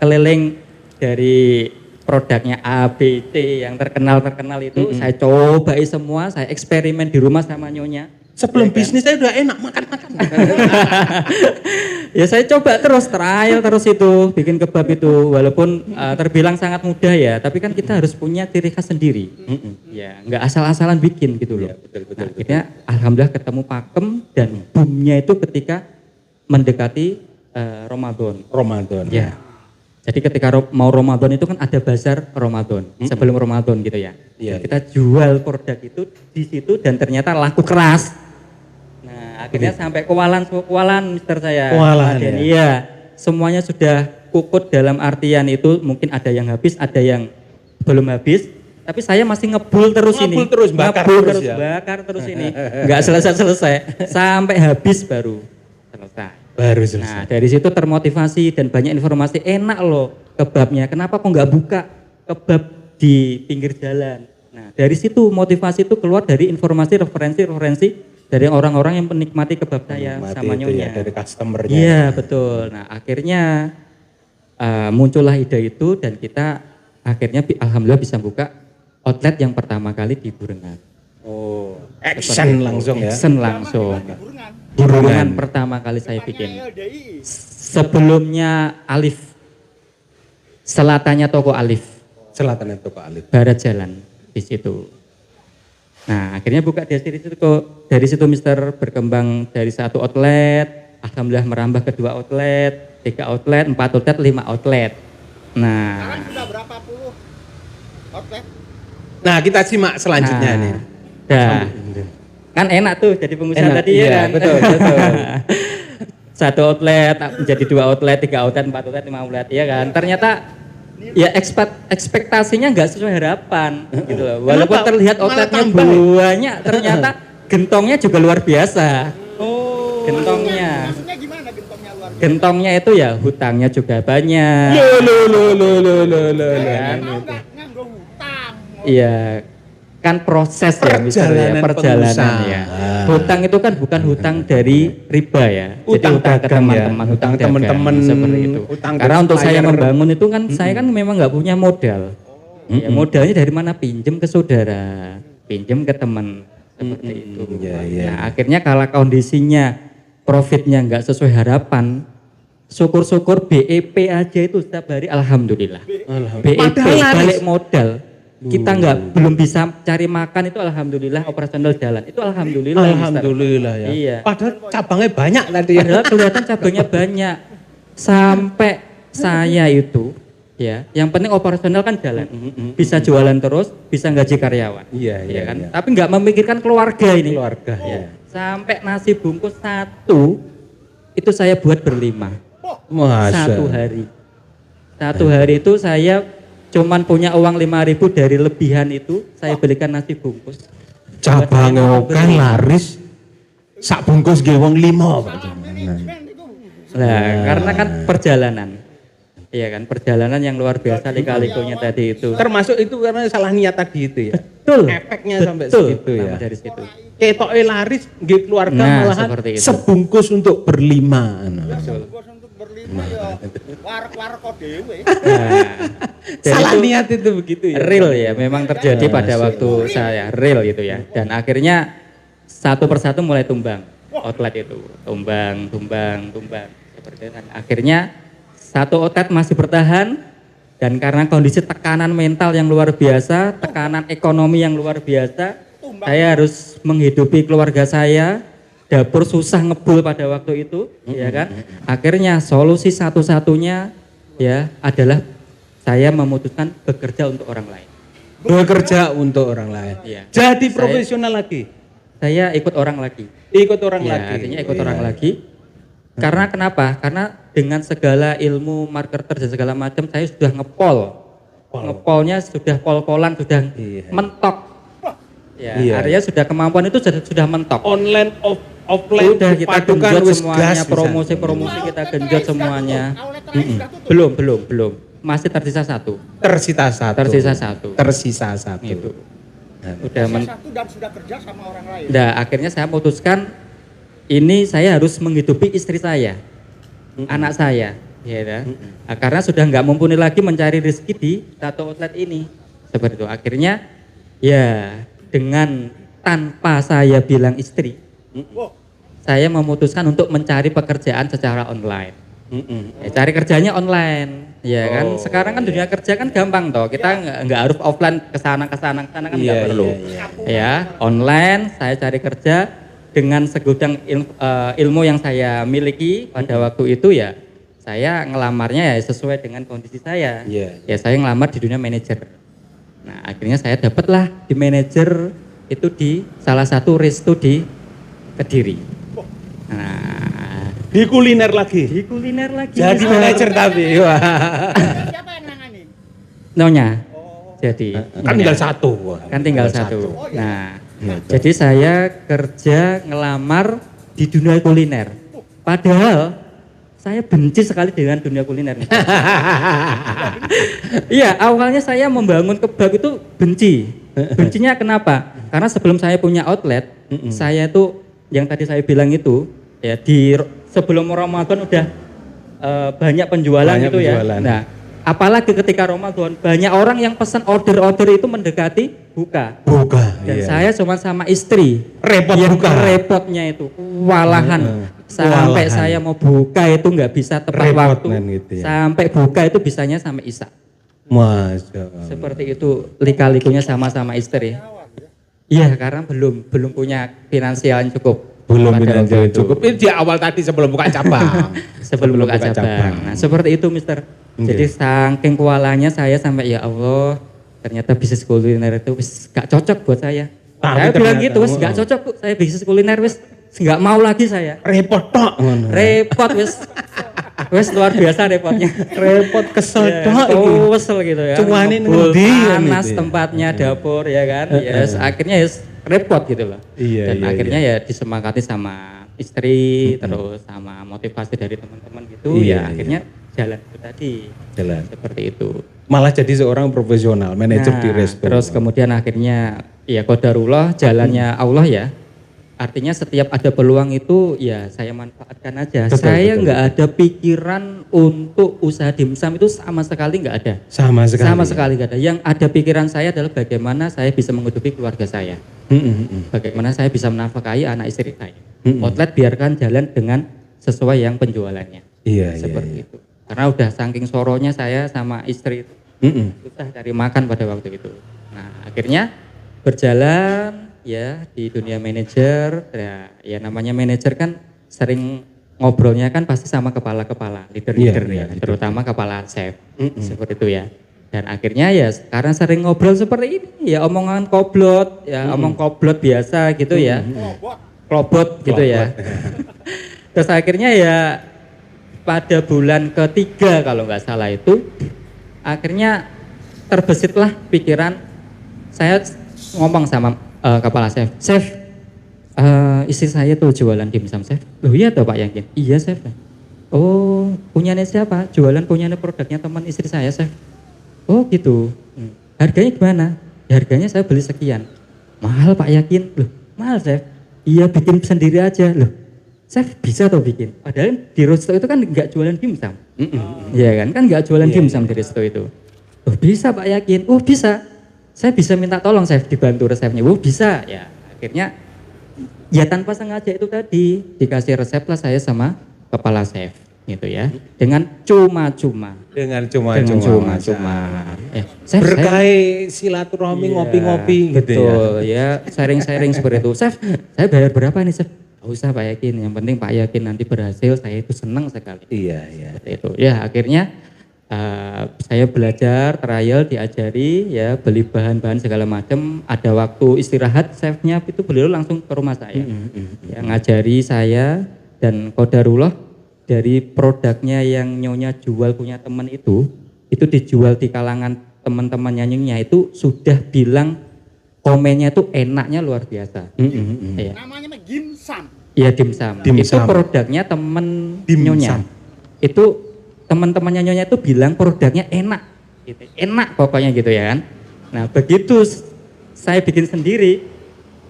keliling dari produknya A, B, C yang terkenal itu, saya cobain semua, saya eksperimen di rumah sama Nyonya. Sebelum Ya kan? bisnis saya udah enak makan-makan. Ya saya coba terus, trial terus itu, bikin kebab itu, walaupun terbilang sangat mudah ya, tapi kan kita harus punya ciri khas sendiri. Ya, nggak asal-asalan bikin gitu loh. Nah, akhirnya alhamdulillah ketemu pakem, dan boomnya itu ketika mendekati Ramadan. Ramadan. Ya. Jadi ketika mau Ramadan itu kan ada bazar Ramadan, sebelum Ramadan gitu ya. Iya, Kita jual produk itu di situ dan ternyata laku keras. Nah, akhirnya sampai kewalan mister saya. Kewalan, Dan ya. iya, semuanya sudah kukut dalam artian itu, mungkin ada yang habis, ada yang belum habis. Tapi saya masih ngebul terus ini. Ngebul terus, bakar Ngebul terus ya. bakar terus ini. Enggak selesai-selesai sampai habis baru selesai. Baru Nah selesai. dari situ termotivasi dan banyak informasi, enak loh kebabnya, kenapa kok nggak buka kebab di pinggir jalan. Nah dari situ motivasi itu keluar dari informasi referensi dari orang-orang yang menikmati kebab saya Menikmati sama itu Nyonya. ya, dari customernya. Iya betul. Nah akhirnya muncullah ide itu, dan kita akhirnya alhamdulillah bisa buka outlet yang pertama kali di Burengan. Oh, action langsung ya. Action langsung. Burungan. Burengan pertama kali saya bikin. Depannya LDI. Sebelumnya Alif, selatannya toko Alif, Selatan itu Pak Alif. barat jalan di situ. Nah akhirnya buka dari situ Mister berkembang dari 1 outlet, alhamdulillah merambah ke 2 outlet, 3 outlet, 4 outlet, 5 outlet. Nah, Sekarang sudah berapa puluh outlet? Nah kita simak selanjutnya nih. Dah. Kan enak tuh jadi pengusaha Enak, tadi iya, ya kan. betul. 1 outlet menjadi 2 outlet, 3 outlet, 4 outlet, 5 outlet, ya kan. Ternyata ya ekspektasinya nggak sesuai harapan gitu loh. Walaupun Kenapa? terlihat Malah outletnya tambah. banyak, ternyata gentongnya juga luar biasa. Oh. Gentongnya. Maksudnya gimana gentongnya luar biasa? Gentongnya itu ya hutangnya juga banyak. Lo. Kan? Mau nggak nganggo hutang? Iya, kan proses ya misalnya, perjalanan pengusaha. ya. Hutang itu kan bukan hutang dari riba ya. Utang Jadi hutang ke dagang ya. teman-teman, Hutang dagang, teman-teman, seperti itu. hutang ke Karena untuk saya supplier. membangun itu kan saya kan memang nggak punya modal. Ya, modalnya dari mana? Pinjem ke saudara, pinjem ke teman, seperti itu. Iya. Nah, akhirnya kalau kondisinya profitnya nggak sesuai harapan, syukur-syukur BEP aja itu setiap hari alhamdulillah. BEP Padahal laris. balik modal. Kita belum bisa cari makan itu alhamdulillah operasional jalan. Itu alhamdulillah. Alhamdulillah ya. Iya. Padahal cabangnya banyak tadi ya. Padahal kelihatan cabangnya banyak. Sampai saya itu ya, yang penting operasional kan jalan. Bisa jualan terus, bisa gaji karyawan. Iya, Ya kan? iya. Tapi nggak memikirkan keluarga ini. Keluarga ya. Sampai nasi bungkus 1 itu saya buat berlima. Masa. 1 hari. 1 hari itu saya cuman punya uang 5.000 dari lebihan itu saya belikan nasi bungkus. Cabangnya oke laris. Sak bungkus ge wong 5 Pak. Nah, karena kan perjalanan. Iya kan, perjalanan yang luar biasa lika-likunya tadi itu. Termasuk itu karena salah niat tadi itu ya. Betul. Efeknya sampai Betul. segitu ya. Sampai dari situ. Ketoke laris nggih keluarga Nah, malahan seperti itu. sebungkus untuk berlima. Bungkus untuk berlima ya warek-warek kok dhewe. Nah, dan Salah itu niat itu begitu ya. real ya, memang terjadi pada waktu saya real gitu ya. Dan akhirnya satu persatu mulai tumbang outlet itu, tumbang seperti itu. Dan akhirnya satu outlet masih bertahan dan karena kondisi tekanan mental yang luar biasa, tekanan ekonomi yang luar biasa, saya harus menghidupi keluarga saya. Dapur susah ngebul pada waktu itu, ya kan? Akhirnya solusi satu-satunya ya adalah saya memutuskan bekerja untuk orang lain. Bekerja untuk orang lain. Iya. Jadi profesional lagi. Saya ikut orang lagi. Ikut orang Ya, lagi. artinya ikut Iya. orang lagi. Karena kenapa? Karena dengan segala ilmu marketer dan segala macam saya sudah ngepol. Ngepolnya sudah pol-polan, sudah Iya. mentok. Ya, Iya. artinya sudah kemampuan itu sudah mentok. Online offline Udah kita padukan genjot wis semuanya, gas bisa. promosi kita genjot semuanya. Outlet terakhir sudah tutup. Belum. Masih tersisa satu. Tersisa satu. Tersisa satu. Itu. Udah Satu dan sudah kerja sama orang lain. Nah, akhirnya saya memutuskan ini saya harus menghidupi istri saya, anak saya, ya kan? Nah, karena sudah nggak mumpuni lagi mencari rezeki di satu outlet ini, seperti itu. Akhirnya, ya dengan tanpa saya bilang istri, saya memutuskan untuk mencari pekerjaan secara online. Ya, cari kerjanya online, ya kan? Sekarang kan dunia kerja kan gampang toh. Kita nggak harus offline kesana kan nggak Iya, perlu. iya, Ya, online saya cari kerja dengan segudang ilmu yang saya miliki pada waktu itu ya. Saya ngelamarnya ya sesuai dengan kondisi saya. Iya. Ya saya ngelamar di dunia manajer. Nah akhirnya saya dapatlah di manajer itu di salah satu resto di Kediri. Nah Di kuliner lagi. di kuliner lagi. Jadi manajer tapi. Wah. Siapa yang nangani? Nyonya. Jadi Kan tinggal satu. Wah. kan tinggal satu. Nah, jadi saya kerja ngelamar di dunia kuliner. Padahal saya benci sekali dengan dunia kuliner. Iya, awalnya saya membangun kebab itu benci. Bencinya kenapa? Karena sebelum saya punya outlet, saya itu yang tadi saya bilang itu ya sebelum Ramadan udah banyak penjualan Banyak gitu ya. penjualan. Nah, apalagi ketika Ramadan banyak orang yang pesan order itu mendekati buka. Buka. Dan Iya. saya cuma sama istri. Repot yang buka. repotnya itu kewalahan. Sampai Kewalahan. saya mau buka itu nggak bisa tepat Repot, waktu. men, gitu ya. Sampai buka itu bisanya sampai Isya. Masya Allah. Seperti itu lika-likunya sama istri. Iya, karena belum punya finansial yang cukup. Belum pada waktu finansial itu. cukup. Ini di awal tadi sebelum buka cabang. Sebelum buka cabang. Nah, seperti itu, Mister. Jadi saking kewalahannya saya sampai ya Allah, ternyata bisnis kuliner itu wis gak cocok buat saya. Tapi Saya bilang ternyata, gitu, wis gak cocok Bu, saya bisnis kuliner wis nggak mau lagi saya. Repot tok. Repot wis luar biasa repotnya. Repot kesel Ya, tok iki. kesel gitu ya. Cuman ini Ngebul, ngendi kan panas gitu ya. tempatnya dapur ya kan. Yes, akhirnya repot gitu loh. Iya, Dan iya, akhirnya ya disemangati sama istri terus sama motivasi dari teman-teman gitu Iya, ya akhirnya jalan itu tadi. Jalan. Seperti itu. Malah jadi seorang profesional, manajer di resto. Terus kemudian akhirnya ya qadarullah jalannya Allah ya. Artinya setiap ada peluang itu ya saya manfaatkan aja. Betul, Saya betul, nggak ada pikiran untuk usaha dimsum itu sama sekali nggak ada. Sama sekali. Sama sekali nggak ada. Yang ada pikiran saya adalah bagaimana saya bisa menghidupi keluarga saya. Bagaimana saya bisa menafkahi anak istri saya. Outlet biarkan jalan dengan sesuai yang penjualannya. Iya, seperti itu. Karena udah saking soronya saya sama istri itu susah cari makan pada waktu itu. Nah akhirnya berjalan ya di dunia manajer, ya namanya manajer kan sering ngobrolnya kan pasti sama kepala-kepala, leader-leader Iya, ya, terutama kepala chef, seperti itu ya. Dan akhirnya ya karena sering ngobrol seperti ini ya omongan koblot, ya omong koblot biasa gitu ya, klobot gitu ya. Terus akhirnya ya pada bulan ketiga kalau nggak salah itu, akhirnya terbesitlah pikiran saya ngomong sama kepala chef, chef, istri saya tuh jualan dimsum chef. Loh iya toh Pak Yakin? Iya chef. Oh punyanya siapa? Jualan punyanya produknya teman istri saya chef. Oh gitu. Harganya gimana? Ya, harganya saya beli sekian. Mahal Pak Yakin? Loh mahal chef. Iya bikin sendiri aja. Loh chef bisa tuh bikin. Padahal di resto itu kan nggak jualan dimsum. Iya kan nggak jualan dimsum di resto itu. Oh bisa Pak Yakin? Oh bisa. Saya bisa minta tolong chef dibantu resepnya. Oh bisa. Ya akhirnya ya tanpa sengaja itu tadi dikasih resep lah saya sama kepala chef gitu ya. Dengan cuma-cuma. Dengan cuma-cuma. Ya, chef, berkah silaturahmi ngopi-ngopi gitu ya. Betul ya, sharing-sharing seperti itu. Chef, saya bayar berapa nih chef? Gak usah Pak Yakin, yang penting Pak Yakin nanti berhasil, saya itu senang sekali. Iya. Seperti itu. Ya akhirnya saya belajar, trial, diajari, ya beli bahan-bahan segala macam. Ada waktu istirahat, chefnya itu beliau langsung ke rumah saya, ya, ngajari saya dan qadarullah dari produknya yang nyonya jual punya teman itu dijual di kalangan teman-temannya nyonya itu sudah bilang komennya itu enaknya luar biasa. Ya. Namanya dimsum. Iya dimsum. Itu produknya temen nyonya. Itu teman-temannya nyonya itu bilang produknya enak, gitu. Enak pokoknya gitu ya kan. Nah begitu saya bikin sendiri,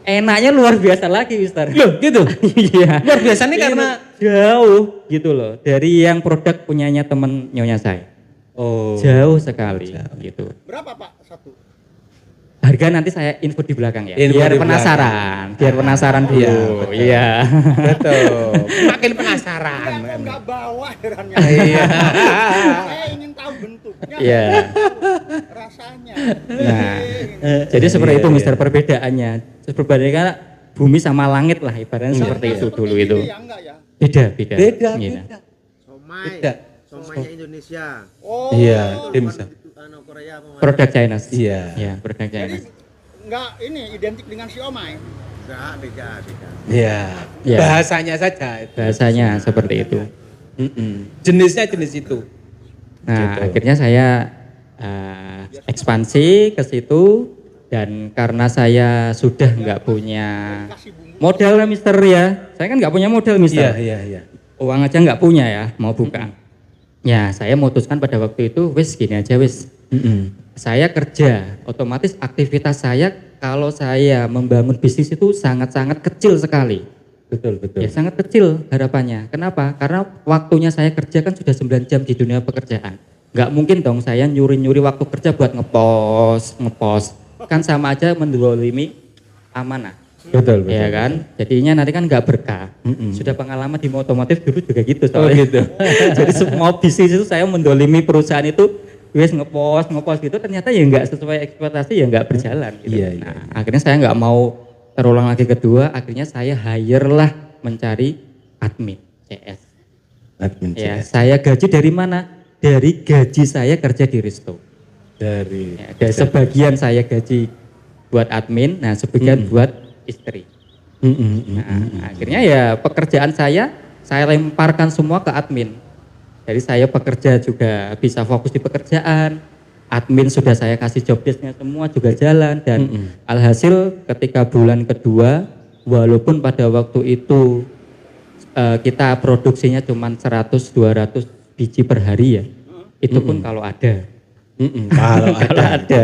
enaknya luar biasa lagi Mister. Loh gitu? Iya. Luar biasanya karena jauh gitu loh dari yang produk punyanya temen nyonya saya. Oh. Jauh sekali gitu. Berapa Pak satu? Harga nanti saya info di belakang ya. Info biar di penasaran, biar penasaran dulu. Iya. Betul. Makin penasaran. Enggak bawa herannya. Iya. Saya ingin tahu bentuknya. Iya. Rasanya. Nah, jadi seperti itu Mister perbedaannya. Perbandingan bumi sama langit lah ibaratnya seperti itu dulu itu. Beda. Somainya Indonesia. Oh. Iya, dimsum. Korea Produk China. Iya. Ya, produk China. Jadi enggak ini identik dengan siomay. enggak beda. Iya. Ya. Bahasanya saja. Bahasanya seperti itu. Jenisnya jenis itu. Nah, Gitu. akhirnya saya ekspansi ke situ dan karena saya sudah nggak punya modal lah Mister ya. Saya kan nggak punya modal Mister. Iya. Uang aja nggak punya ya, mau buka. Ya, saya memutuskan pada waktu itu, wis gini aja wis. Saya kerja, otomatis aktivitas saya kalau saya membangun bisnis itu sangat-sangat kecil sekali. Betul. Ya sangat kecil harapannya. Kenapa? Karena waktunya saya kerja kan sudah 9 jam di dunia pekerjaan. Nggak mungkin dong saya nyuri-nyuri waktu kerja buat ngepost. Kan sama aja mendolimi amanah. Betul. Ya kan? Jadinya nanti kan nggak berkah. Sudah pengalaman di otomotif dulu juga gitu soalnya. Oh gitu. Jadi semua bisnis itu saya mendolimi perusahaan itu, wes ngepost gitu, ternyata ya nggak sesuai ekspektasi, ya nggak berjalan. Gitu. Iya. Nah, akhirnya saya nggak mau terulang lagi kedua, akhirnya saya hire lah mencari admin CS. Admin Ya, CS. saya gaji dari mana? Dari gaji saya kerja di resto. Dari. Ya, dan sebagian saya gaji buat admin, nah sebagian buat istri. Nah, akhirnya ya pekerjaan saya lemparkan semua ke admin. Jadi saya bekerja juga bisa fokus di pekerjaan, admin sudah saya kasih job desk-nya semua juga jalan dan alhasil ketika bulan kedua walaupun pada waktu itu kita produksinya cuma 100-200 biji per hari ya, itu pun kalau ada. Kalau ada.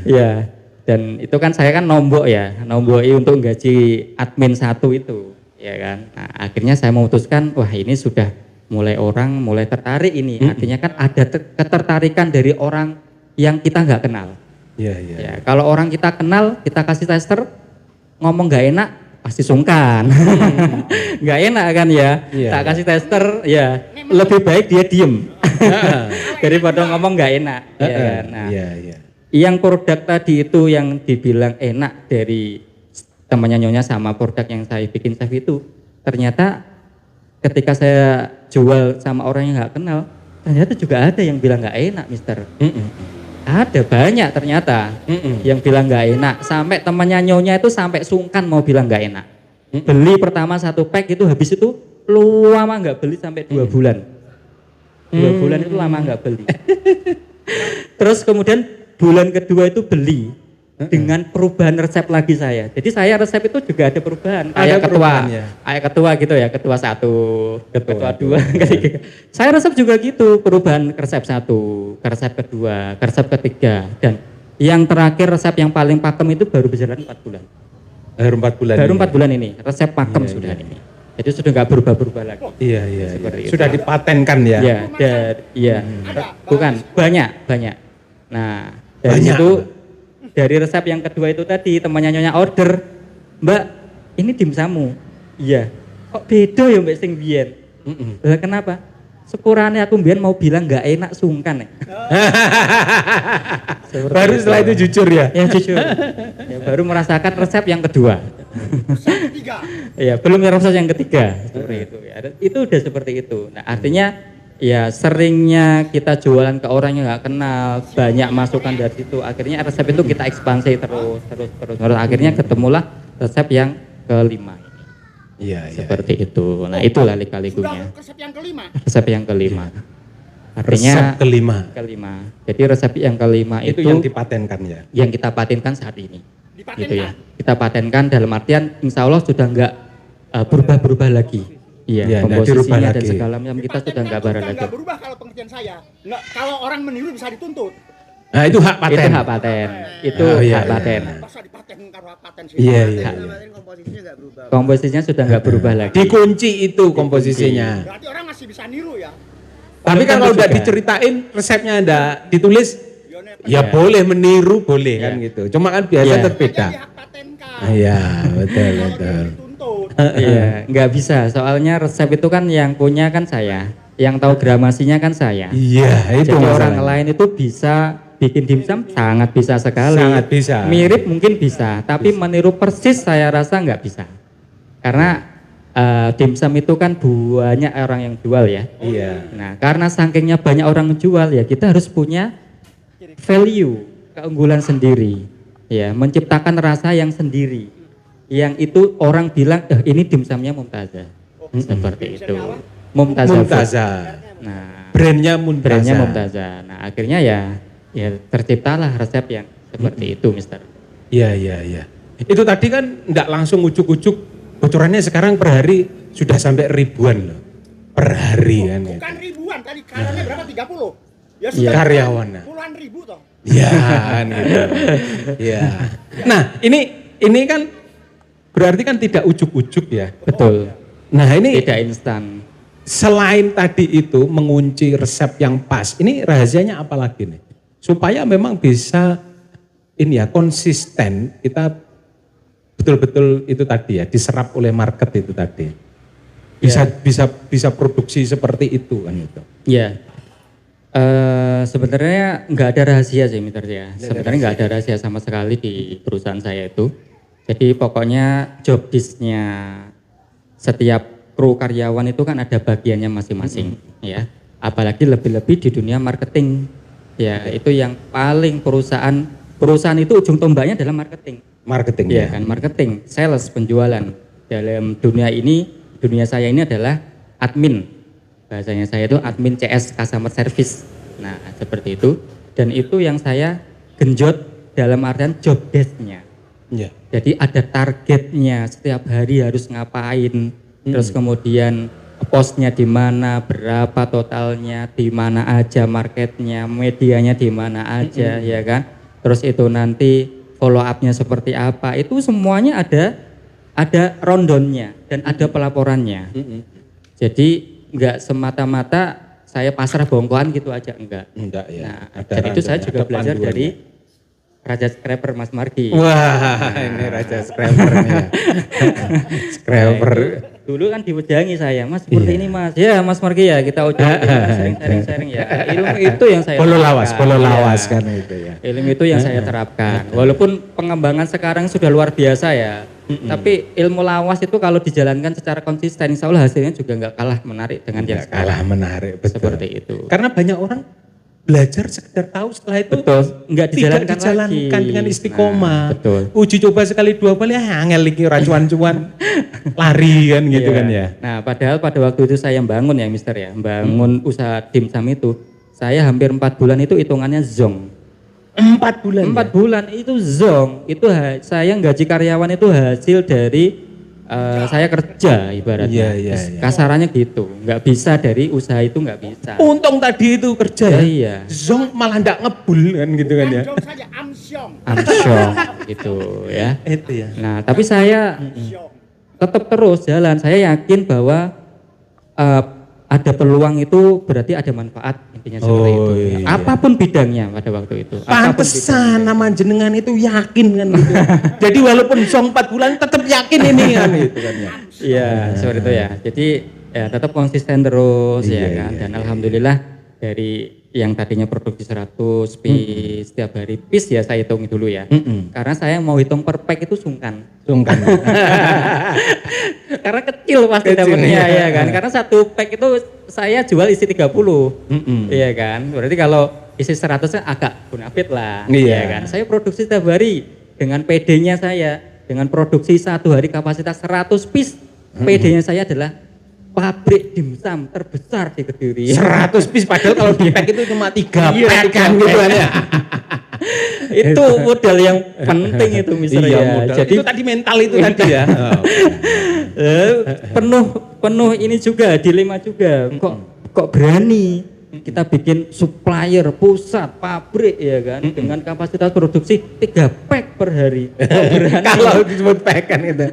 Ya, dan itu kan saya kan nomboi untuk gaji admin satu itu, ya kan. Nah, akhirnya saya memutuskan, wah ini sudah mulai tertarik ini. Artinya kan ada ketertarikan dari orang yang kita nggak kenal. Iya. Ya, kalau orang kita kenal, kita kasih tester, ngomong nggak enak, pasti sungkan. Nggak enak kan ya. Iya. Tak kasih tester, ya. Ini lebih baik dia diem daripada ngomong nggak enak. Ya kan? Nah, Iya. yang produk tadi itu yang dibilang enak dari temannya Nyonya sama produk yang saya bikin chef itu, ternyata ketika saya jual sama orang yang nggak kenal, ternyata juga ada yang bilang nggak enak, Mister. Ada banyak ternyata yang bilang nggak enak, sampai temannya Nyonya itu sampai sungkan mau bilang nggak enak. Beli pertama 1 pack itu, habis itu lama nggak beli sampai 2 bulan. 2 bulan itu lama nggak beli. Terus kemudian bulan kedua itu beli dengan perubahan resep lagi saya. Jadi saya resep itu juga ada perubahan. Kayak ketua gitu ya, ketua 1, ketua 2, ketiga. Saya resep juga gitu, perubahan resep 1, ke resep kedua, ke resep ketiga, dan yang terakhir resep yang paling pakem itu baru berjalan 4 bulan. Baru 4 bulan. Baru 4 bulan ini, resep pakem sudah ini. Jadi sudah nggak berubah-berubah lagi. Iya. Seperti itu. Sudah dipatenkan ya. Iya, bukan banyak. Nah, dari Banyak. situ, dari resep yang kedua itu tadi temannya Nyonya order, Mbak, ini dimsamu. Iya. Kok beda ya Mbak sing biyen? Lah kenapa? Sepurane aku mbiyen mau bilang nggak enak sungkan. Baru setelah itu jujur ya. Ya jujur. Ya, baru merasakan resep yang kedua. Tiga. Ya, belum resep yang ketiga. Seperti itu ya. Itu udah seperti itu. Nah, artinya ya seringnya kita jualan ke orang yang nggak kenal, banyak masukan dari situ. Akhirnya resep itu kita ekspansi terus. Akhirnya ketemulah resep yang kelima. Iya. Seperti itu. Nah, itulah lika-likunya. Sudah resep yang kelima. Resep yang kelima. Artinya Resep kelima. Jadi resep yang kelima Itu yang dipatenkan ya. yang kita patenkan saat ini. Dipatenkan. Gitu ya. Kita patenkan dalam artian insya Allah sudah nggak berubah-berubah lagi. Iya, Ya, komposisinya dan lagi. segala macam kita sudah nggak barang lagi. Nggak berubah kalau pengertian saya. Nggak, kalau orang meniru bisa dituntut. Nah, itu hak paten. Itu hak paten. Itu Oh, iya, hak paten. Masa dipaten kalau paten sih. Iya. Paten komposisinya nggak berubah. Komposisinya sudah nggak berubah lagi. Dikunci itu komposisinya. Berarti orang masih bisa niru ya. Tapi kan kalau udah juga. diceritain resepnya enggak ditulis, ya Iya. boleh meniru boleh kan Iya. gitu. Cuma kan biasa Iya. terbeda. Jadi hak patenkan. Iya, betul. Dituntut. Iya, nggak bisa. Soalnya resep itu kan yang punya kan saya, yang tahu gramasinya kan saya. Iya, itu Jadi orang masalahnya. lain itu bisa bikin dimsum sangat bisa sekali. Sangat bisa. Mirip mungkin bisa, tapi meniru persis saya rasa nggak bisa. Karena dimsum itu kan banyak orang yang jual ya. Iya. Nah, karena saking banyak orang jual ya kita harus punya value, keunggulan sendiri. Ya, menciptakan rasa yang sendiri. Yang itu orang bilang, ini dimsumnya Mumtazah. Seperti itu. Mumtazah. Mumtazah. Nah, Brandnya Mumtazah. brandnya Mumtazah. Nah, akhirnya ya terciptalah resep yang seperti itu, Mister. Iya. Itu tadi kan enggak langsung ujuk-ujuk, bocorannya sekarang per hari sudah sampai ribuan loh. Per hari kan gitu. Bukan ribuan, tadi karyawannya berapa? 30? Ya Iya. Karyawannya. Puluhan ribu toh. Iya, kan gitu. Iya. Nah, ini kan berarti kan tidak ujuk-ujuk ya. Betul. Nah, ini Tidak instan. selain tadi itu mengunci resep yang pas, ini rahasianya apa lagi nih? Supaya memang bisa ini ya konsisten, kita betul-betul itu tadi ya diserap oleh market itu tadi. Bisa produksi seperti itu kan itu. Ya. Sebenarnya nggak ada rahasia sih, Mister ya. Sebenarnya nggak ada rahasia sama sekali di perusahaan saya itu. Jadi pokoknya job desk-nya setiap kru karyawan itu kan ada bagiannya masing-masing, ya. Apalagi lebih-lebih di dunia marketing. Ya, itu yang paling perusahaan itu ujung tombaknya adalah marketing. Marketing Ya kan, marketing, sales, penjualan. Dalam dunia saya ini adalah admin. Bahasanya saya itu admin CS, customer service. Nah, seperti itu. Dan itu yang saya genjot dalam artian job desk-nya. Ya. Jadi ada targetnya, setiap hari harus ngapain. Terus kemudian postnya di mana, berapa totalnya, di mana aja marketnya, medianya di mana aja, ya kan. Terus itu nanti follow up-nya seperti apa, itu semuanya ada rundown-nya dan ada pelaporannya. Jadi nggak semata-mata saya pasrah bongkoan gitu aja, enggak. Enggak ya. Nah, Ada dan itu saya rundown-nya, juga ada belajar panduannya. dari Raja Scraper Mas Margi. Wah, ini Raja Scraper nih ya. Scraper. Dulu kan diwejangi saya, Mas seperti Iya. ini Mas. Ya Mas Marki ya, kita udah sharing ya. Ilmu itu yang saya Bolo lawas terapkan. kan itu ya. Ilmu itu yang saya terapkan. Walaupun pengembangan sekarang sudah luar biasa ya. Tapi ilmu lawas itu kalau dijalankan secara konsisten, insya Allah hasilnya juga nggak kalah menarik dengan yang Nggak kalah sekarang. menarik, betul. Seperti itu. Karena banyak orang belajar sekedar tahu, setelah itu Betul, nggak tidak dijalankan dijalankan lagi. dengan istiqomah. Nah, betul. Uji coba sekali dua kali, angel iki racuan-cuan lari kan gitu Iya. kan ya. Nah, padahal pada waktu itu saya bangun ya Mister ya, bangun usaha dimsum itu, saya hampir 4 bulan itu hitungannya zong. 4 bulan. 4 bulan itu zong, itu saya gaji karyawan itu hasil dari saya kerja ibaratnya. Iya, Terus iya. kasarannya gitu, nggak bisa dari usaha itu nggak bisa. Untung tadi itu kerja ya. Iya. Zong malah ndak ngebul kan gitu kan ya. Jom saja amsyong. Amsyong gitu ya. Itu ya. Nah, tapi saya Amsyong. tetap terus jalan. Saya yakin bahwa ada peluang itu berarti ada manfaat, intinya seperti itu. iya. Apapun bidangnya pada waktu itu. Apapun Pantesan nama jenengan itu yakin kan gitu. Jadi walaupun zong 4 bulan tetap yakin ini kan gitu kan ya. Iya, seperti itu ya. Jadi ya tetap konsisten terus Iya, ya kan. iya, Dan alhamdulillah dari yang tadinya produksi 100 piece setiap hari piece ya saya hitung dulu ya. Karena saya mau hitung per pack itu sungkan. Sungkan. Karena kecil pasti Kecil, dapatnya iya. ya kan. Karena satu pack itu saya jual isi 30. Iya kan. Berarti kalau isi 100 nya agak bonafit lah. Iya. Ya kan. Saya produksi setiap hari dengan PD-nya saya, dengan produksi satu hari kapasitas 100 piece. PD-nya saya adalah pabrik dimsum terbesar di Kediri. 100 piece padahal kalau di pack itu cuma 3 Iya, pack kan 3 gitu kan ya. Itu modal yang penting itu misalnya. Iya, modal. Jadi itu tadi mental itu tadi ya. Oh. penuh ini juga dilema juga. Kok berani kita bikin supplier pusat pabrik ya kan dengan kapasitas produksi 3 pack per hari. Kok berani? Kalau disebut pack kan itu.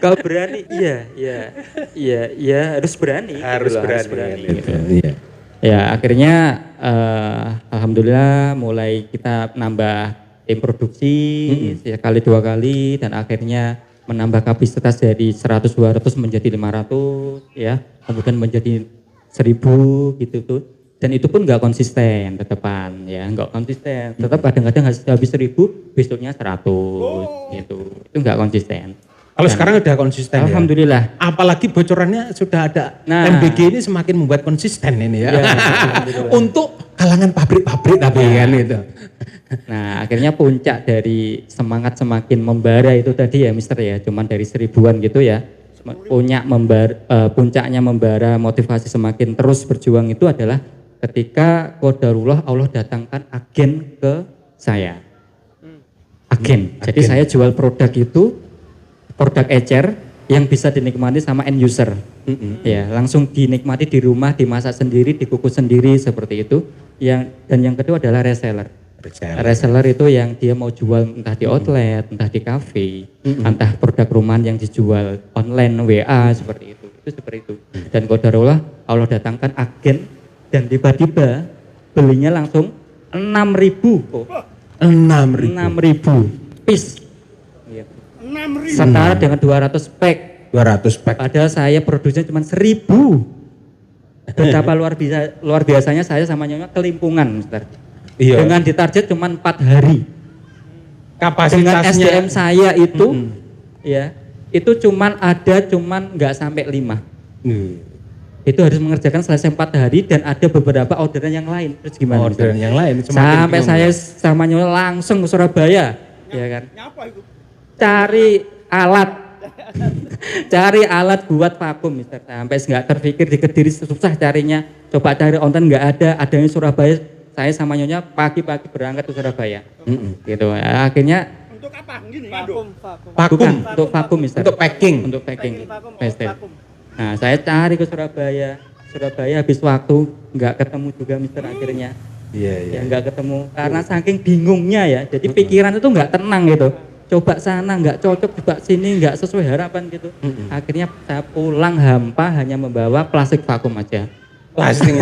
Kalau berani iya harus berani. Harus gitu loh, berani gitu. Iya. Ya akhirnya alhamdulillah mulai kita nambah tim produksi sekali 2 kali dan akhirnya menambah kapasitas dari 100-200 menjadi 500 ya kemudian menjadi 1000 gitu tuh dan itu pun nggak konsisten tetepan ya nggak konsisten tetap kadang-kadang habis 1000 besoknya 100 gitu itu nggak konsisten. Kalau sekarang udah konsisten Alhamdulillah. ya. Apalagi bocorannya sudah ada. Nah. MBG ini semakin membuat konsisten ini ya. Ya, alhamdulillah. Untuk kalangan pabrik-pabrik tapi kan itu. Nah akhirnya puncak dari semangat semakin membara itu tadi ya Mister ya cuman dari 1000-an gitu ya puncaknya membara motivasi semakin terus berjuang itu adalah ketika qadarullah Allah datangkan agen ke saya agen. Jadi agen. saya jual produk itu produk ecer yang bisa dinikmati sama end user ya langsung dinikmati di rumah dimasak sendiri dikukus sendiri seperti itu dan yang kedua adalah reseller. Reseller itu yang dia mau jual entah di outlet, entah di kafe, entah produk rumahan yang dijual online WA seperti itu seperti itu. Dan qadarullah Allah datangkan agen dan tiba-tiba belinya langsung 6.000 kok. 6.000 piece. Gitu. 6.000. Setara dengan 200 pack. 200 pack. Padahal saya produksinya cuma 1.000. Betapa luar biasanya saya sama Nyonya kelimpungan, Mister. Iya. Dengan ditarget cuma 4 hari. Dengan Kapasitasnya SDM saya itu ya, itu cuman nggak sampai 5. Itu harus mengerjakan selesai 4 hari dan ada beberapa orderan yang lain. Terus gimana? orderan yang lain Sampai saya sama Nyonya langsung ke Surabaya, ya kan? Nyapa itu? Cari alat buat vakum, Mister. Sampai nggak terpikir di Kediri susah carinya. Coba cari online nggak ada, adanya Surabaya. Saya sama Nyonya pagi-pagi berangkat ke Surabaya. Gitu. Ya, akhirnya Untuk apa? Gini, Vakum. bukan untuk vakum, Mister. Untuk packing. Untuk packing. Vakum. Pastel. Nah, saya cari ke Surabaya. Surabaya habis waktu nggak ketemu juga, Mister, akhirnya. Iya, Ya nggak ketemu karena saking bingungnya ya. Jadi pikiran itu nggak tenang gitu. Coba sana nggak cocok, coba sini nggak sesuai harapan gitu. Akhirnya saya pulang hampa hanya membawa plastik vakum aja. Plastik.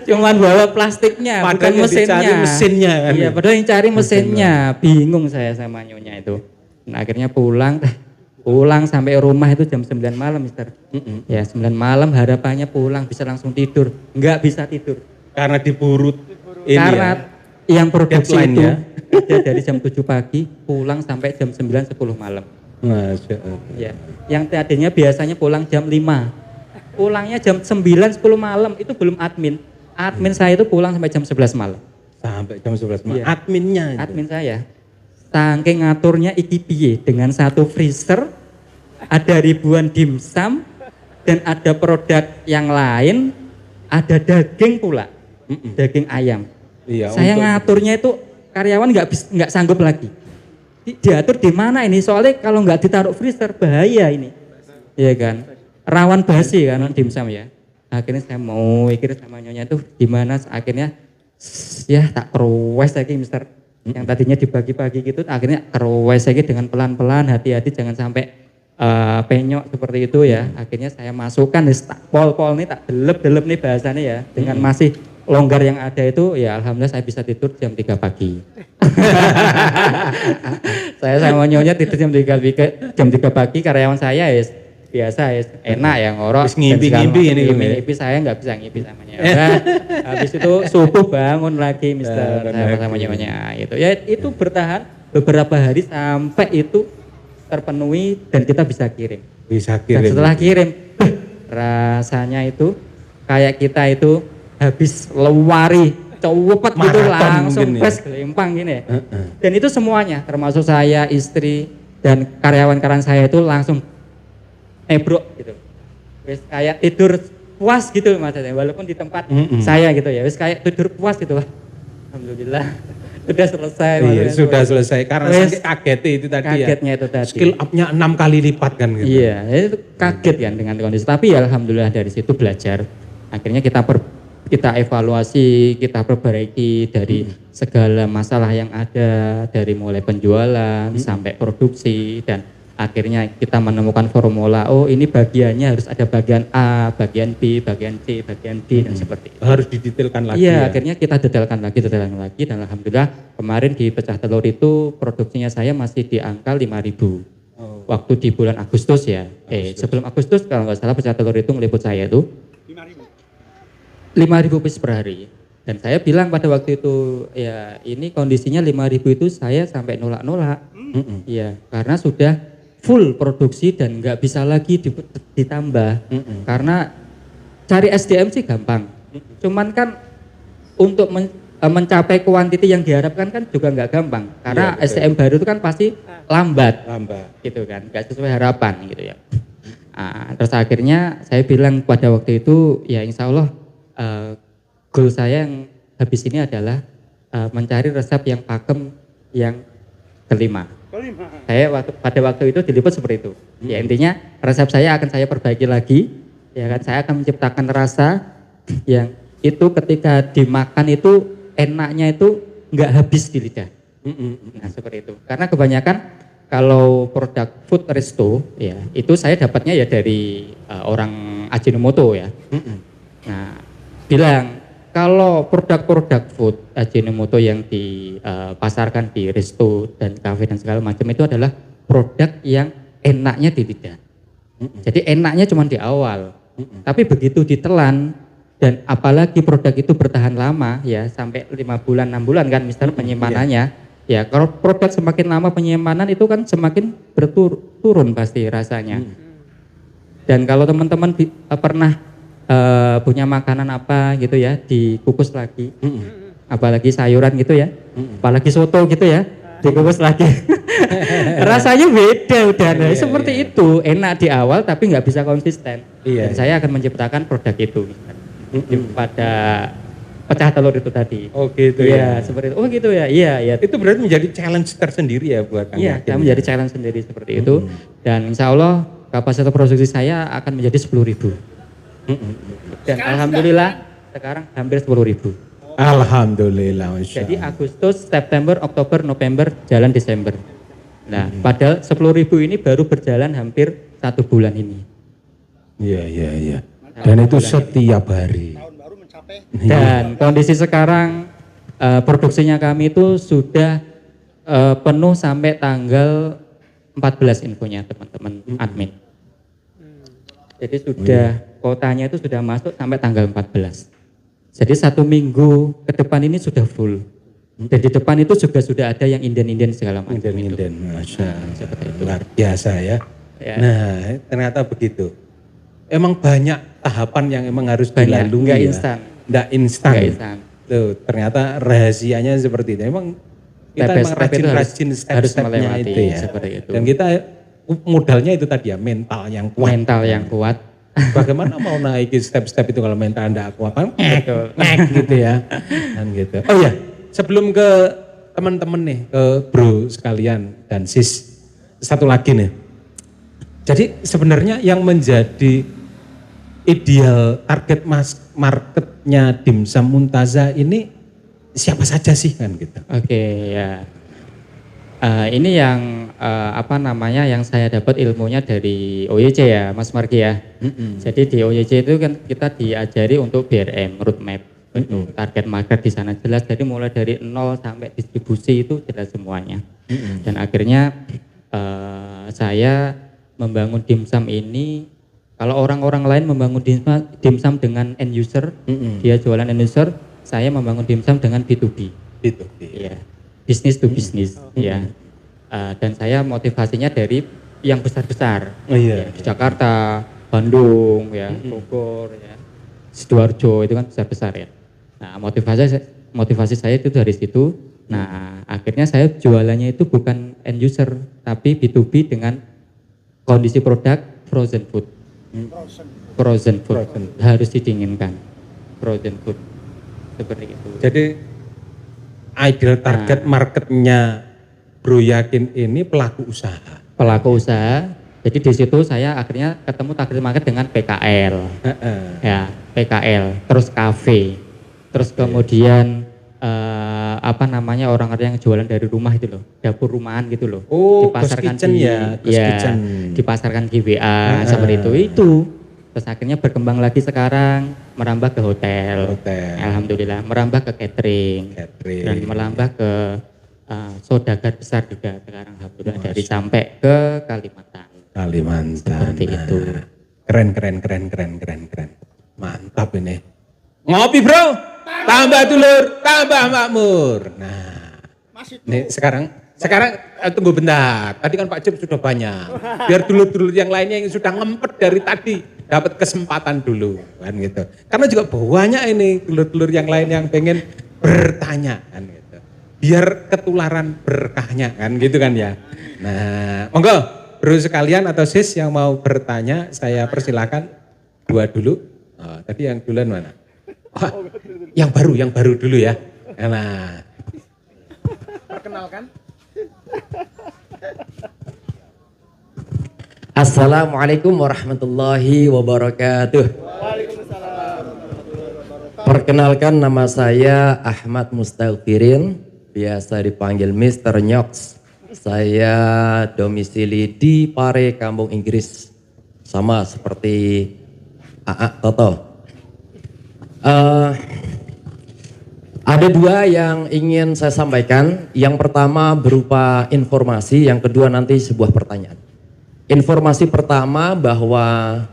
Cuman bawa plastiknya, Padahal bukan yang mesinnya. dicari mesinnya kan. Iya, padahal yang cari mesinnya. Bingung saya sama Nyonya itu. Nah, akhirnya pulang Pulang sampai rumah itu jam 9 malam, Mister. Ya, 9 malam harapannya pulang bisa langsung tidur. Enggak bisa tidur. Karena diburu ini Karena ya, yang produksi deadline itu ya. kerja dari jam 7 pagi, pulang sampai jam 9, 10 malam. Masya Allah. Ya, yang tadinya biasanya pulang jam 5. Pulangnya jam 9, 10 malam, itu belum admin. Admin saya itu pulang sampai jam 11 malam. Sampai jam 11 malam. Iya. Adminnya itu. Admin saya. Saking ngaturnya iki piye dengan satu freezer, ada ribuan dimsum, dan ada produk yang lain, ada daging pula, daging ayam. Iya, Saya untuk- ngaturnya itu karyawan nggak sanggup lagi. Diatur di mana ini? Soalnya kalau nggak ditaruh freezer bahaya ini, ya kan? Rawan basi kan dimsum ya. Akhirnya saya mau mikir sama nyonya itu gimana? Akhirnya ya tak keruwes lagi, Mister. Yang tadinya dibagi-bagi gitu, akhirnya keruwes lagi dengan pelan-pelan, hati-hati jangan sampai penyok seperti itu ya. Akhirnya saya masukkan tak pol-pol nih, tak delep-delep nih bahasanya ya. Dengan masih longgar yang ada itu, ya alhamdulillah saya bisa tidur jam 3 pagi. Saya sama nyonya tidur jam 3 pagi, karyawan saya ya biasa ya enak ya ngorok. Terus ngimpi-ngimpi ini, ngimpi saya nggak bisa ngimpi samanya. Habis itu subuh bangun lagi, Mister, saya sama nyonya gitu. Ya itu bertahan beberapa hari sampai itu terpenuhi dan kita bisa kirim. Bisa Dan kirim. setelah kirim, rasanya itu kayak kita itu habis lewari cepet gitu Maraton langsung mungkin ya. pes gelempang gini. Dan itu semuanya termasuk saya, istri dan karyawan-karyawan saya itu langsung ebrok gitu. Wis kayak tidur puas gitu maksudnya walaupun di tempat saya gitu ya. Wis kayak tidur puas gitu lah. Alhamdulillah sudah selesai. Iya, maksudnya. sudah selesai karena Wis, saking kagetnya itu tadi kagetnya ya. itu tadi. Skill up-nya 6 kali lipat kan gitu. Iya, itu kaget kan dengan kondisi. Tapi ya alhamdulillah dari situ belajar. Akhirnya kita evaluasi, kita perbaiki dari segala masalah yang ada, dari mulai penjualan sampai produksi, dan akhirnya kita menemukan formula, oh ini bagiannya harus ada bagian A, bagian B, bagian C, bagian D, dan seperti itu. Harus didetailkan lagi Iya, ya. akhirnya kita detailkan lagi, dan alhamdulillah kemarin di pecah telur itu produksinya saya masih di angka 5.000. Waktu di bulan Agustus ya. Sebelum Agustus kalau nggak salah pecah telur itu ngeliput saya itu 5.000 piece per hari. Dan saya bilang pada waktu itu, ya ini kondisinya 5.000 itu saya sampai nolak-nolak. Iya, karena sudah full produksi dan nggak bisa lagi ditambah. Karena cari SDM sih gampang. Cuman kan untuk mencapai kuantiti yang diharapkan kan juga nggak gampang. Karena Iya, betul. SDM baru itu kan pasti lambat. Lambat. Gitu kan, nggak sesuai harapan gitu ya. Terus akhirnya saya bilang pada waktu itu, ya insya Allah goal saya yang habis ini adalah mencari resep yang pakem yang kelima. Saya pada waktu itu diliput seperti itu. Ya intinya resep saya akan saya perbaiki lagi. Ya kan, saya akan menciptakan rasa yang itu ketika dimakan itu enaknya itu nggak habis di lidah. Nah seperti itu. Karena kebanyakan kalau produk food resto ya itu saya dapatnya ya dari orang Ajinomoto ya. Nah bilang kalau produk-produk food Ajinomoto yang dipasarkan di resto dan kafe dan segala macam itu adalah produk yang enaknya di lidah. Jadi enaknya cuma di awal. Tapi begitu ditelan dan apalagi produk itu bertahan lama ya sampai 5 bulan 6 bulan kan Mister penyimpanannya. Ya kalau produk semakin lama penyimpanan itu kan semakin turun pasti rasanya. Dan kalau teman-teman pernah punya makanan apa gitu ya dikukus lagi, apalagi sayuran gitu ya, apalagi soto gitu ya dikukus lagi, rasanya beda udah. Nah, seperti itu enak di awal tapi nggak bisa konsisten. Dan saya akan menciptakan produk itu pada pecah telur itu tadi. Oh gitu ya. ya. Seperti itu. Oh gitu ya. Iya. Itu berarti menjadi challenge tersendiri ya buat Kang Iya, Yakin. menjadi challenge sendiri seperti itu. Dan insya Allah kapasitas produksi saya akan menjadi 10.000. Dan alhamdulillah sekarang hampir 10.000. Alhamdulillah. Masya Jadi Allah. Agustus, September, Oktober, November, jalan Desember. Nah, padahal 10.000 ini baru berjalan hampir 1 bulan ini. Iya. Dan itu setiap hari. Tahun baru mencapai Dan kondisi sekarang produksinya kami itu sudah penuh sampai tanggal 14 infonya teman-teman admin. Jadi sudah kotanya itu sudah masuk sampai tanggal 14. Jadi 1 minggu ke depan ini sudah full. Dan di depan itu juga sudah ada yang inden-inden segala macam. Inden-inden, Masya Seperti itu. luar biasa ya. Ya. Nah, ternyata begitu. Emang banyak tahapan yang emang harus Banyak, dilalui nggak ya. instan. Nggak instan. Nggak instan. Tuh, ternyata rahasianya seperti itu. Emang kita Step by emang step itu rajin-rajin harus step-stepnya melewati, itu ya. seperti itu. Dan kita modalnya itu tadi ya, mental yang kuat. Mental yang kuat. Bagaimana mau naikin step-step itu kalau mental Anda kuat kan? Betul. Gitu ya. Dan gitu. Oh ya, sebelum ke teman-teman nih, ke bro sekalian dan sis, satu lagi nih. Jadi sebenarnya yang menjadi ideal target marketnya Dimsum Muntaza ini siapa saja sih kan gitu? Oke, ya. Ini yang yang saya dapat ilmunya dari OYC ya, Mas Margi ya. Jadi di OYC itu kan kita diajari untuk BRM, roadmap, target market di sana jelas. Jadi mulai dari 0 sampai distribusi itu jelas semuanya. Dan akhirnya saya membangun Dimsum ini. Kalau orang-orang lain membangun Dimsum dengan end user, dia jualan end user. Saya membangun Dimsum dengan B2B. B2B. Iya. Bisnis to bisnis, ya. Dan saya motivasinya dari yang besar-besar, Iya. ya, di Jakarta, Bandung, ya, Bogor, ya, Sidoarjo itu kan besar-besar ya. Nah, motivasi saya itu dari situ. Nah, akhirnya saya jualannya itu bukan end user, tapi B2B dengan kondisi produk frozen food. Frozen food harus didinginkan, frozen food seperti itu. Jadi ideal target marketnya Bro Yakin ini pelaku usaha. Pelaku usaha. Jadi di situ saya akhirnya ketemu target market dengan PKL, ya PKL, terus kafe, terus kemudian orang-orang yang jualan dari rumah itu loh, dapur rumahan gitu loh. Oh, dipasarkan ghost kitchen ghost kitchen. dipasarkan GBA seperti itu. Terus akhirnya berkembang lagi sekarang merambah ke hotel. Alhamdulillah, merambah ke catering. Dan merambah ke saudagar besar juga sekarang alhamdulillah dari sampai ke Kalimantan. Seperti itu. Keren. Mantap ini. Ngopi bro, tambah dulur, tambah makmur. Nah, nih sekarang tunggu bentar. Tadi kan Pak Cip sudah banyak. Biar dulur-dulur yang lainnya yang sudah ngempet dari tadi dapat kesempatan dulu kan gitu. Karena juga banyak ini dulur-dulur yang lain yang pengen bertanya kan gitu. Biar ketularan berkahnya kan gitu kan ya. Nah, monggo bro sekalian atau sis yang mau bertanya saya persilakan dua dulu. Oh, tadi yang duluan mana? Oh, yang baru dulu ya. Nah, Perkenalkan. Assalamualaikum warahmatullahi wabarakatuh. Perkenalkan, nama saya Ahmad Mustaghfirin, biasa dipanggil Mr. Nyox. Saya domisili di Pare, Kampung Inggris, sama seperti AA Toto. Ada dua yang ingin saya sampaikan. Yang pertama berupa informasi, yang kedua nanti sebuah pertanyaan. Informasi pertama bahwa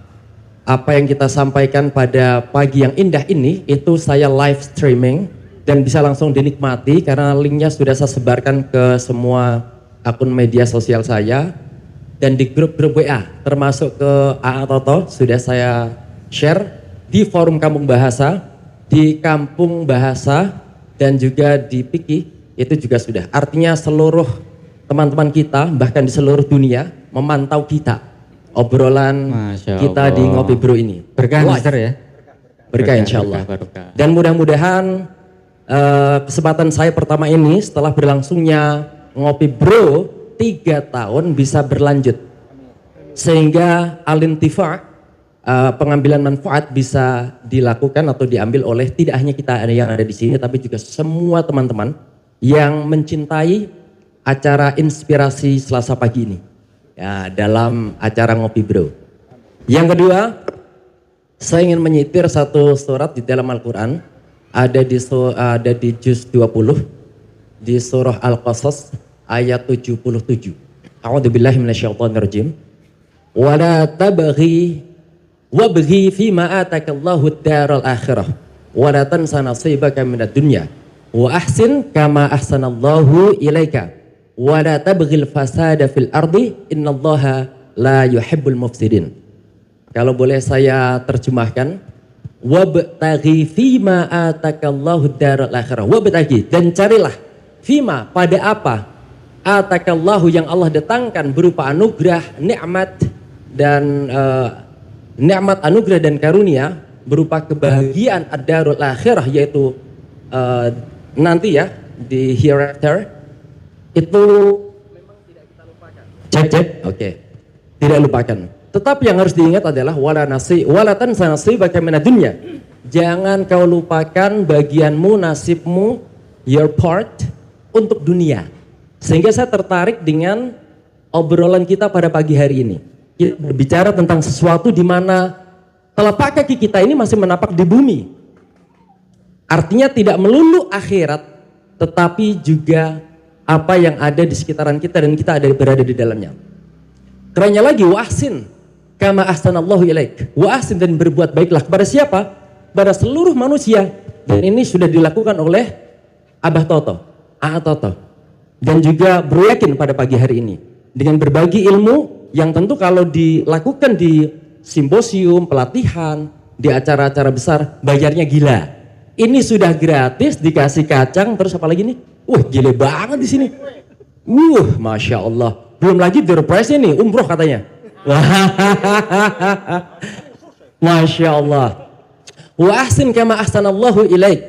apa yang kita sampaikan pada pagi yang indah ini itu saya live streaming dan bisa langsung dinikmati karena linknya sudah saya sebarkan ke semua akun media sosial saya dan di grup-grup WA termasuk ke AA Toto sudah saya share di forum Kampung Bahasa, di Kampung Bahasa dan juga di Piki itu juga sudah. Artinya seluruh teman-teman kita bahkan di seluruh dunia memantau kita obrolan kita di Ngopi Bro ini. Berkah Mister ya. Berkah insyaallah. Dan mudah-mudahan kesempatan saya pertama ini setelah berlangsungnya Ngopi Bro 3 tahun bisa berlanjut sehingga alintifa pengambilan manfaat bisa dilakukan atau diambil oleh tidak hanya kita yang ada di sini tapi juga semua teman-teman yang mencintai acara inspirasi Selasa pagi ini ya dalam acara Ngopi Bro. Yang kedua, saya ingin menyitir satu surat di dalam Al-Quran ada di juz 20 di surah Al-Qasas ayat 77. A'udzubillahi minasyaitonirrajim. Wa la tabghi wabghi fima atakallahu ad-daral akhirah wa la tansa nasibaka minad dunya wa ahsin kama ahsanallahu ilaika wa la tabghil fasada fil ardi innallaha la yuhibbul mufsidin. Kalau boleh saya terjemahkan, wabtaghi fima atakallahu ad-daral akhirah. Wabtaghi, dan carilah fima, pada apa atakallahu yang Allah datangkan berupa anugerah, nikmat dan nikmat anugerah dan karunia berupa kebahagiaan ad-darul akhirah, yaitu nanti ya di hereafter, itu memang tidak kita lupakan. Cek. Oke. Tidak lupakan. Tetapi yang harus diingat adalah wala tansa nasibaka minad dunya. Jangan kau lupakan bagianmu, nasibmu, your part untuk dunia. Sehingga saya tertarik dengan obrolan kita pada pagi hari ini. Kita berbicara tentang sesuatu di mana telapak kaki kita ini masih menapak di bumi. Artinya tidak melulu akhirat, tetapi juga apa yang ada di sekitaran kita dan kita berada di dalamnya. Kerennya lagi, wa ahsin kama ahsanallahu ilaik. Wa ahsin, dan berbuat baiklah kepada siapa? Pada seluruh manusia. Dan ini sudah dilakukan oleh Abah Toto, A Toto, dan juga Bro Yakin pada pagi hari ini dengan berbagi ilmu yang tentu kalau dilakukan di simposium, pelatihan, di acara-acara besar, bayarnya gila. Ini sudah gratis, dikasih kacang, terus apa lagi nih? Gile banget di sini. Masya Allah. Belum lagi door prize-nya nih, umroh katanya. Masya Allah. Wa ahsin kama ahsanallahu ilaik.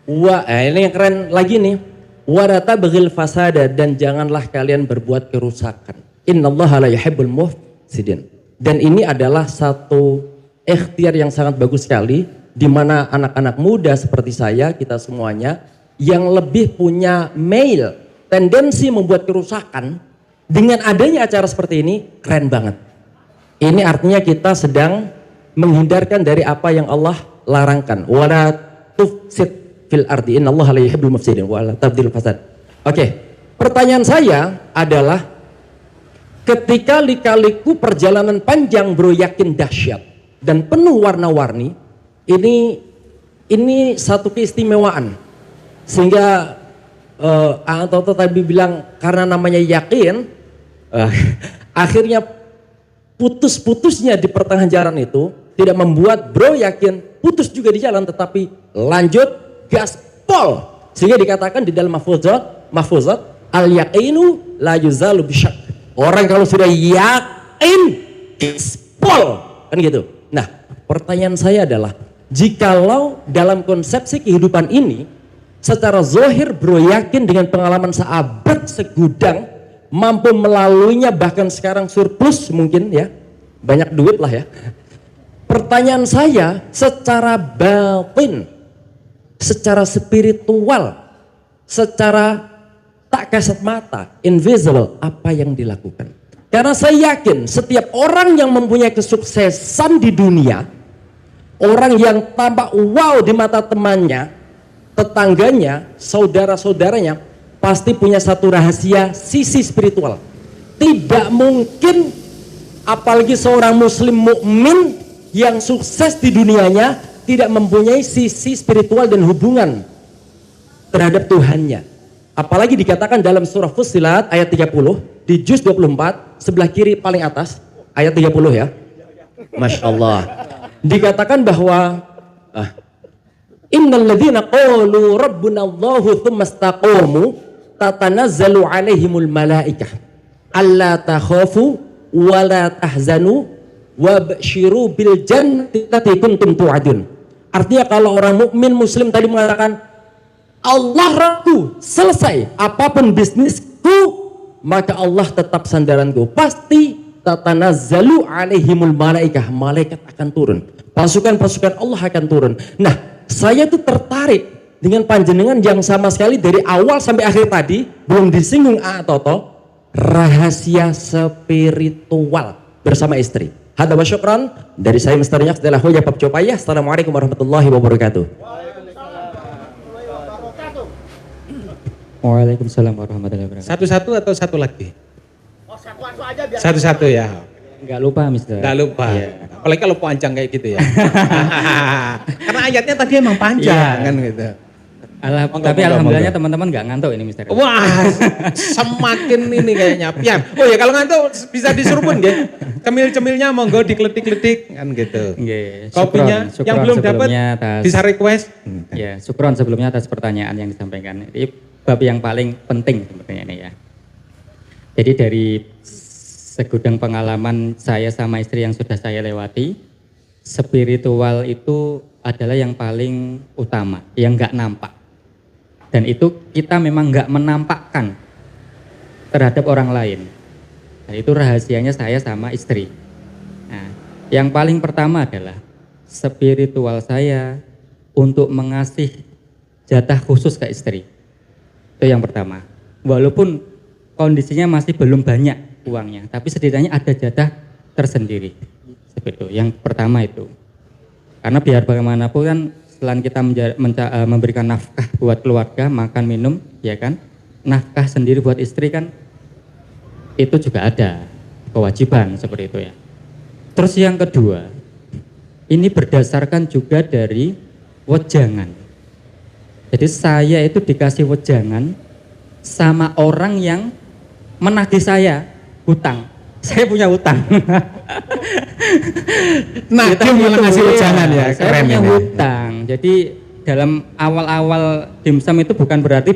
Ini yang keren lagi nih. Wa la tabghil fasada, dan janganlah kalian berbuat kerusakan. Innallaha la yuhibbul mufsidin. Dan ini adalah satu ikhtiar yang sangat bagus sekali, di mana anak-anak muda seperti saya, kita semuanya yang lebih punya tendensi membuat kerusakan, dengan adanya acara seperti ini keren banget. Ini artinya kita sedang menghindarkan dari apa yang Allah larangkan. Wala tufsid fil ardi innallaha la yuhibbul mufsidin wala tabdil fasad. Oke, pertanyaan saya adalah, ketika lika-liku perjalanan panjang Bro Yakin dahsyat dan penuh warna-warni, ini satu keistimewaan, sehingga Toto tadi bilang karena namanya yakin, akhirnya putus-putusnya di pertengahan jalan itu tidak membuat Bro Yakin putus juga di jalan, tetapi lanjut gaspol, sehingga dikatakan di dalam mahfuzat al yaqinu la yuzalu bisyak. Orang kalau sudah yakin gaspol, kan gitu. Nah, pertanyaan saya adalah, jikalau dalam konsepsi kehidupan ini secara zahir Bro Yakin dengan pengalaman seabad segudang mampu melaluinya, bahkan sekarang surplus mungkin ya, banyak duit lah ya. Pertanyaan saya, secara batin, secara spiritual, secara tak kasat mata, invisible, apa yang dilakukan? Karena saya yakin setiap orang yang mempunyai kesuksesan di dunia, orang yang tampak wow di mata temannya, tetangganya, saudara-saudaranya, pasti punya satu rahasia sisi spiritual. Tidak mungkin, apalagi seorang muslim mukmin yang sukses di dunianya, tidak mempunyai sisi spiritual dan hubungan terhadap Tuhannya. Apalagi dikatakan dalam surah Fussilat ayat 30 di juz 24 sebelah kiri paling atas ayat 30 ya. Masya Allah. Dikatakan bahwa innal ladzina qalu rabbuna Allahu tsumma istaqamu tatanazzalu alaihimul malaikah alla takhafu wa la tahzanu wabshiru bil jannati allati kuntum tu'adun. Artinya kalau orang mukmin muslim tadi mengatakan Allah Rabbku, selesai apapun bisnisku, maka Allah tetap sandaranku. Pasti tatanazzalu alaihimul malaikah, malaikat akan turun, pasukan-pasukan Allah akan turun. Nah, saya tuh tertarik dengan panjenengan yang sama sekali dari awal sampai akhir tadi belum disinggung Toto, rahasia spiritual bersama istri. Hadza wa syukran dari saya Mr. Nyak adalah Hoja Pap Copayah. Assalamualaikum warahmatullahi wabarakatuh. Waalaikumsalam warahmatullahi wabarakatuh. Satu-satu atau satu lagi? Aku aja biar. Satu-satu ya. Nggak lupa, Mister. Nggak lupa. Iya. Apalagi kalau panjang kayak gitu ya. Karena ayatnya tadi emang panjang Iya. kan gitu. Tapi alhamdulillahnya teman-teman nggak ngantuk ini, Mister. Wah, semakin ini kayaknya pian. Oh ya kalau ngantuk bisa disuruh pun nggih. Cemil-cemilnya monggo dikletik-kletik kan gitu. Nggih, Kopinya syukron yang belum dapat sebelumnya atas- bisa request. Ya, syukron sebelumnya atas pertanyaan yang disampaikan. Ini bab yang paling penting sebenarnya ini ya. Jadi dari segudang pengalaman saya sama istri yang sudah saya lewati, spiritual itu adalah yang paling utama, yang nggak nampak. Dan itu kita memang nggak menampakkan terhadap orang lain. Dan itu rahasianya saya sama istri. Nah, yang paling pertama adalah spiritual saya untuk mengasih jatah khusus ke istri. Itu yang pertama. Walaupun kondisinya masih belum banyak uangnya, tapi setidaknya ada jatah tersendiri. Seperti itu. Yang pertama itu. Karena biar bagaimanapun kan selain kita memberikan nafkah buat keluarga, makan, minum, ya kan? Nafkah sendiri buat istri kan itu juga ada kewajiban seperti itu ya. Terus yang kedua, ini berdasarkan juga dari wejangan. Jadi saya itu dikasih wejangan sama orang yang menagih saya hutang. Saya punya hutang. Nah, dia malah ngasih wejangan ya, Saya keren punya ini. hutang. Jadi dalam awal-awal dimsum itu bukan berarti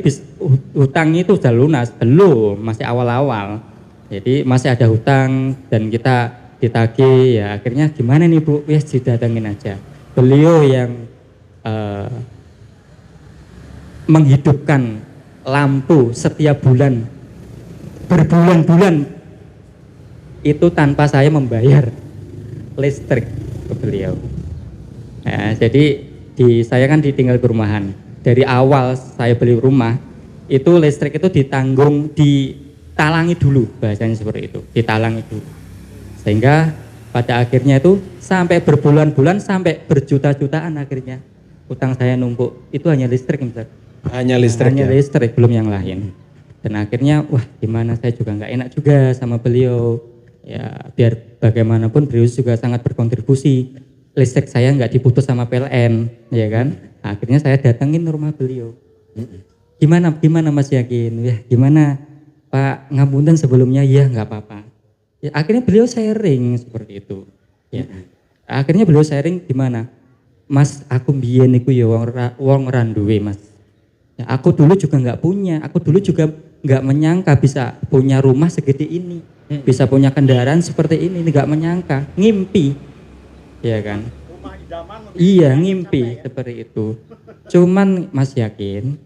hutangnya itu sudah lunas, belum, masih awal-awal. Jadi masih ada hutang dan kita ditagih ya. Akhirnya gimana nih Bu? Ya didatengin aja. Beliau yang menghidupkan lampu setiap bulan berbulan-bulan itu tanpa saya membayar listrik ke beliau. Nah, jadi saya kan ditinggal di perumahan. Dari awal saya beli rumah itu listrik itu ditalangi dulu, bahasanya seperti itu, ditalangi dulu. Sehingga pada akhirnya itu sampai berbulan-bulan sampai berjuta-jutaan akhirnya utang saya numpuk. Itu hanya listrik, Mister. Hanya listrik Hanya ya? listrik, belum yang lain. Dan akhirnya wah gimana, saya juga nggak enak juga sama beliau. Ya biar bagaimanapun beliau juga sangat berkontribusi. Listrik saya nggak diputus sama PLN, ya kan? Akhirnya saya datengin rumah beliau. Gimana Mas Yakin? Ya gimana Pak, ngapunten sebelumnya? Ya nggak apa-apa. Ya, akhirnya beliau sharing seperti itu. Ya. Akhirnya beliau sharing gimana? Mas, aku biyen niku ya wong randuwe Mas. Ya, aku dulu juga nggak punya. Aku dulu juga nggak menyangka bisa punya rumah segede ini. Bisa punya kendaraan seperti ini, nggak menyangka, ngimpi, ya kan? Iya ngimpi seperti itu. Cuman Mas Yakin,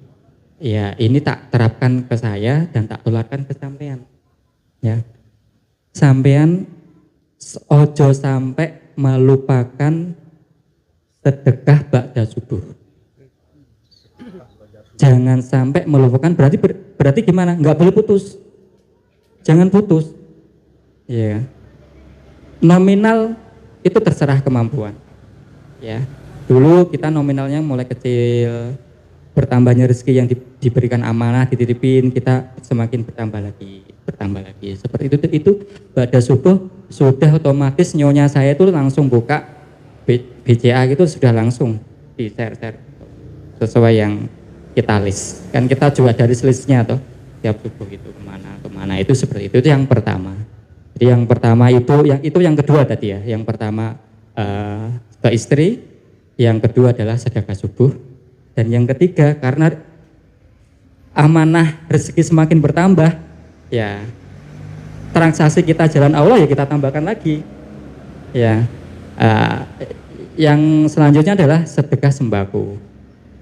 ya ini tak terapkan ke saya dan tak tularkan ke sampean, ya. Sampean ojo sampai melupakan sedekah ba'da subuh. Jangan sampai melupakan, berarti gimana? Nggak boleh putus, jangan putus. Ya, nominal itu terserah kemampuan. Ya, dulu kita nominalnya mulai kecil, bertambahnya rezeki yang diberikan amanah, dititipin, kita semakin bertambah lagi. Seperti itu pada subuh sudah otomatis nyonya saya itu langsung buka BCA gitu, sudah langsung di share sesuai yang kita list. Kan kita juga dari listnya toh, tiap subuh itu kemana itu seperti itu yang pertama. Jadi yang pertama itu yang kedua tadi ya. Yang pertama ke istri, yang kedua adalah sedekah subuh, dan yang ketiga karena amanah rezeki semakin bertambah, ya transaksi kita jalan Allah ya kita tambahkan lagi. Ya, yang selanjutnya adalah sedekah sembako,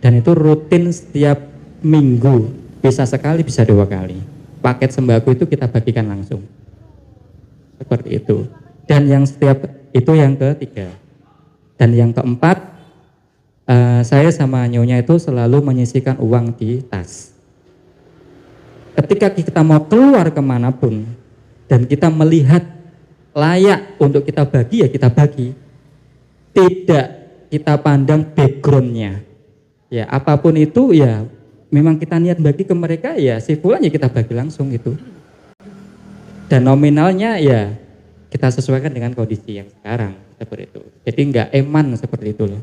dan itu rutin setiap minggu, bisa sekali bisa 2 kali. Paket sembako itu kita bagikan langsung. Seperti itu. Dan yang yang ketiga. Dan yang keempat, saya sama nyonya itu selalu menyisihkan uang di tas. Ketika kita mau keluar kemanapun dan kita melihat layak untuk kita bagi, ya kita bagi. Tidak kita pandang backgroundnya. Ya apapun itu ya memang kita niat bagi ke mereka, ya si fulan ya kita bagi langsung itu. dan nominalnya ya kita sesuaikan dengan kondisi yang sekarang seperti itu. Jadi nggak eman seperti itu loh.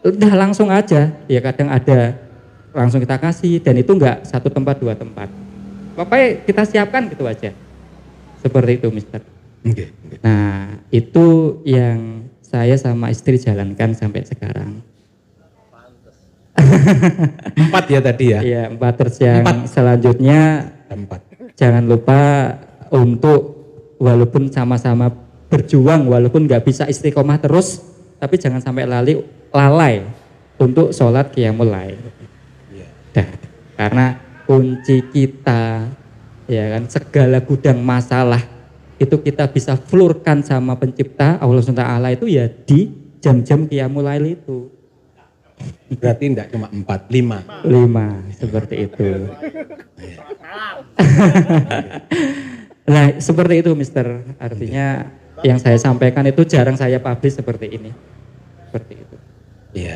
Udah langsung aja, ya kadang ada langsung kita kasih dan itu nggak satu tempat dua tempat. Pokoknya kita siapkan gitu aja. Seperti itu, Mister. Oke. Nah, itu yang saya sama istri jalankan sampai sekarang. 4 ya tadi ya? Iya, 4. Terus yang selanjutnya 4. jangan lupa untuk walaupun sama-sama berjuang, walaupun nggak bisa istiqomah terus, tapi jangan sampai lalai untuk sholat qiyamul lail. Dah, karena kunci kita, ya kan, segala gudang masalah itu kita bisa flurkan sama pencipta Allah SWT itu ya di jam-jam qiyamul lail itu. Berarti enggak cuma 4, 5. 5 seperti itu. Nah, seperti itu, Mister. Artinya yang saya sampaikan itu jarang saya publish seperti ini. Seperti itu. Iya.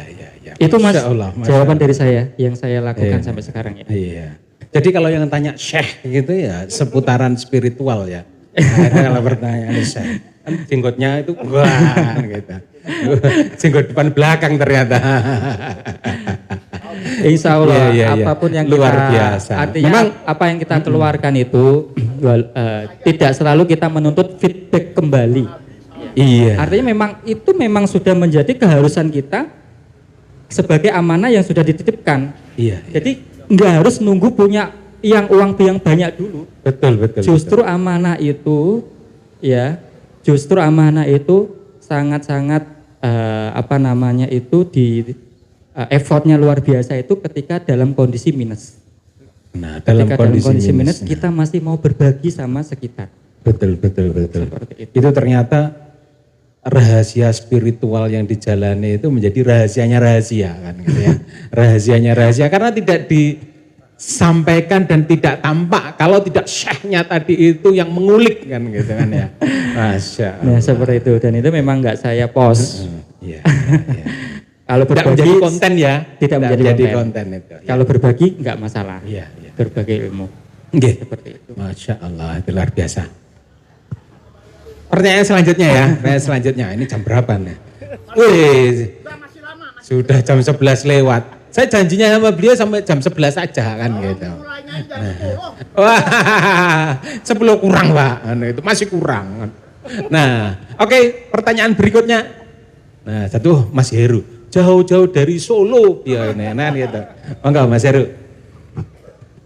Itu Mas, Masya Allah. jawaban dari saya yang saya lakukan Iya. sampai sekarang ya. Iya. Jadi kalau yang tanya Syekh gitu ya seputaran spiritual ya. Nah, itu kalau pertanyaan Syekh. Kan jenggotnya itu wah gitu. Jenggot depan belakang ternyata. Insya Allah Iya. apapun yang Luar kita, biasa. artinya Memang apa yang kita keluarkan itu tidak selalu kita menuntut feedback kembali. iya. Artinya memang sudah menjadi keharusan kita sebagai amanah yang sudah dititipkan. Iya. Jadi nggak harus nunggu punya uang yang banyak dulu. Betul. Justru amanah itu sangat-sangat effortnya luar biasa itu ketika dalam kondisi minus. Nah, dalam Ketika kondisi minus minus kita masih mau berbagi sama sekitar. Betul. Seperti itu. Itu ternyata rahasia spiritual yang dijalani itu menjadi rahasianya rahasia kan gitu ya. Rahasianya rahasia karena tidak disampaikan dan tidak tampak kalau tidak syekhnya tadi itu yang mengulik kan gitu kan ya. Masya Allah. Nah, seperti itu dan itu memang nggak saya post. Iya. Kalau Tidak berbagi menjadi konten ya. tidak menjadi konten itu. Ya. Kalau berbagi nggak masalah. Iya. Berbagi ilmu. Nggih. Seperti itu. Masya Allah, itu luar biasa. Pertanyaan selanjutnya ya. Pertanyaan selanjutnya, ini jam berapa nih? Wih, sudah jam 11 lewat. Saya janjinya sama beliau sampai jam 11 aja kan gitu. Wah, 10 kurang Pak, itu masih kurang. Nah, oke, pertanyaan berikutnya. Nah, satu Mas Heru, jauh-jauh dari Solo, ya nah gitu. Monggo Mas Heru.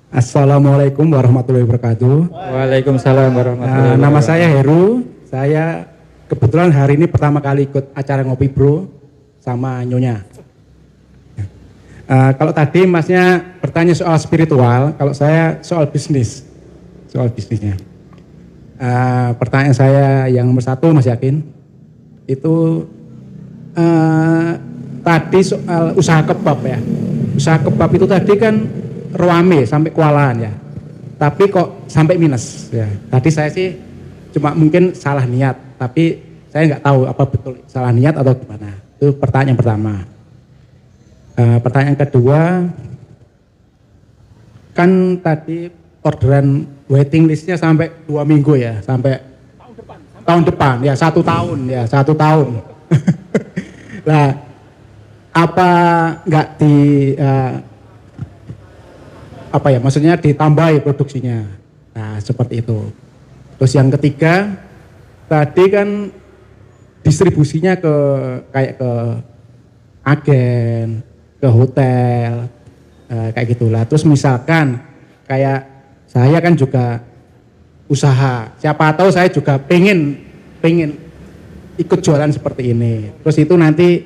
Assalamualaikum warahmatullahi wabarakatuh. Waalaikumsalam warahmatullahi wabarakatuh. Nama saya Heru. Saya kebetulan hari ini pertama kali ikut acara Ngopi Bro sama Nyonya. Kalau tadi Masnya bertanya soal spiritual, kalau saya soal bisnis, soal bisnisnya. Pertanyaan saya yang nomor 1, Mas Yakin, itu tadi soal usaha kebab ya. Usaha kebab itu tadi kan rame sampai kewalahan ya. Tapi kok sampai minus ya. Tadi saya sih cuma mungkin salah niat, tapi saya nggak tahu apa betul salah niat atau gimana. Itu pertanyaan pertama. Pertanyaan kedua, kan tadi orderan waiting listnya sampai 2 minggu ya, sampai tahun depan ya, 1 tahun ya, 1 tahun. Lah, apa nggak maksudnya ditambahi produksinya. Nah, seperti itu. Terus yang ketiga, tadi kan distribusinya kayak ke agen, ke hotel, kayak gitulah. Terus misalkan kayak saya kan juga usaha, siapa tahu saya juga pengen ikut jualan seperti ini. Terus itu nanti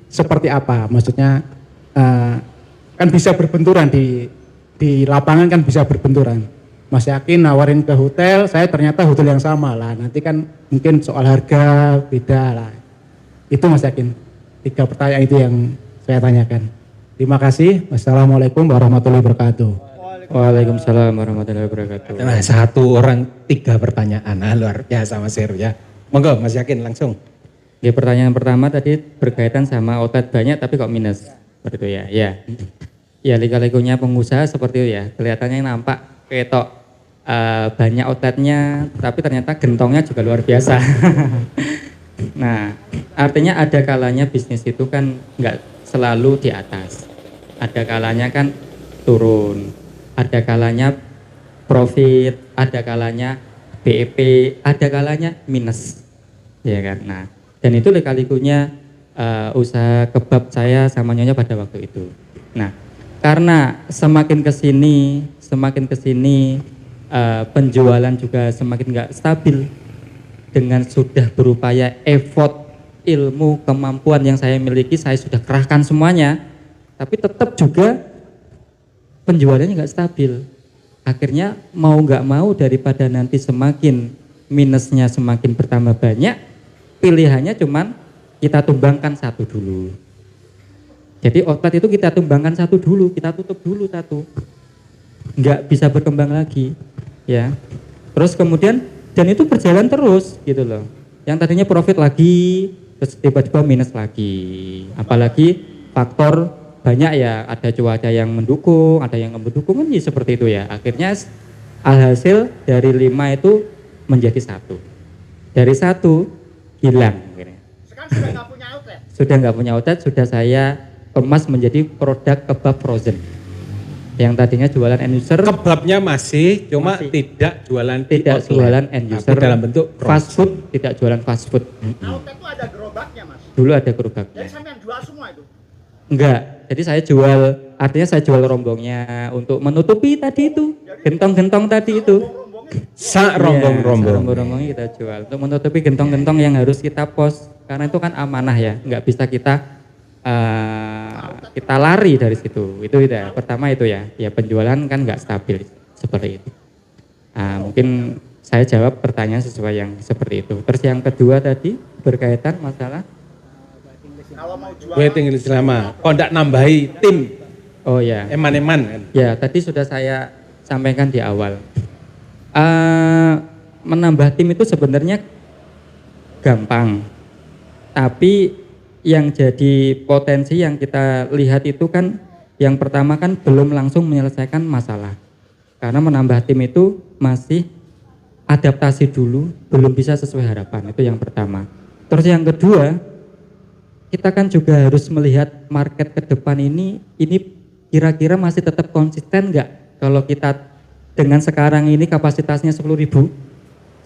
seperti apa? Maksudnya kan bisa berbenturan di lapangan, kan bisa berbenturan. Mas Yakin nawarin ke hotel, saya ternyata hotel yang sama lah. Nanti kan mungkin soal harga beda lah. Itu Mas Yakin. 3 pertanyaan itu yang saya tanyakan. Terima kasih. Wassalamualaikum warahmatullahi wabarakatuh. Waalaikumsalam warahmatullahi wabarakatuh. Nah, 1 orang 3 pertanyaan, luar biasa Mas Heru ya. Monggo Mas Yakin langsung. Ya, pertanyaan pertama tadi berkaitan sama outlet banyak tapi kok minus. Seperti itu ya. Ya. Ya, liga-ligunya pengusaha seperti itu ya. Kelihatannya nampak ketok banyak outletnya, tapi ternyata gentongnya juga luar biasa. Nah, artinya ada kalanya bisnis itu kan nggak selalu di atas, ada kalanya kan turun, ada kalanya profit, ada kalanya BEP, ada kalanya minus, ya kan. Nah, dan itu lika-likunya usaha kebab saya sama Nyonya pada waktu itu. Nah, karena semakin kesini penjualan juga semakin nggak stabil, dengan sudah berupaya effort, ilmu, kemampuan yang saya miliki, saya sudah kerahkan semuanya, tapi tetap juga penjualannya nggak stabil. Akhirnya mau nggak mau, daripada nanti semakin minusnya semakin bertambah banyak, pilihannya cuman kita tumbangkan satu dulu. Jadi outlet itu kita tumbangkan satu dulu, kita tutup dulu satu, nggak bisa berkembang lagi, ya. Terus kemudian, dan itu berjalan terus gitu loh. Yang tadinya profit lagi, terus tiba-tiba minus lagi. Apalagi faktor banyak ya, ada cuaca yang mendukung, ada yang nggak mendukung, kan seperti itu ya. Akhirnya alhasil dari 5 itu menjadi 1. Dari 1 hilang. Sekarang sudah nggak punya outlet. Sudah nggak punya outlet, sudah saya kemas menjadi produk kebab frozen. Yang tadinya jualan end user, Kebabnya masih, cuma Masih. tidak jualan di tidak outlet. jualan end Tapi user, dalam bentuk fast food, tidak jualan fast food. Outlet itu ada gerobaknya mas. Dulu ada gerobaknya. Jadi sampean jual semua itu. Enggak, jadi saya jual, artinya saya jual rombongnya untuk menutupi tadi itu, gentong-gentong tadi itu. Sak Iya, rombong-rombong. rombong-rombongnya kita jual untuk menutupi gentong-gentong yang harus kita pos, karena itu kan amanah ya, nggak bisa kita lari dari situ. Itu ya, pertama itu ya penjualan kan nggak stabil seperti itu. Mungkin saya jawab pertanyaan sesuai yang seperti itu. Terus yang kedua tadi berkaitan masalah, Kalau mau jual Waiting list lama. Kok ndak nambahi tim oh ya, eman-eman kan? ya tadi sudah saya sampaikan di awal. Menambah tim itu sebenarnya gampang, tapi yang jadi potensi yang kita lihat itu kan, yang pertama kan belum langsung menyelesaikan masalah, karena menambah tim itu masih adaptasi dulu, belum bisa sesuai harapan, itu yang pertama. Terus yang kedua, kita kan juga harus melihat market ke depan ini kira-kira masih tetap konsisten nggak? Kalau kita dengan sekarang ini kapasitasnya 10.000,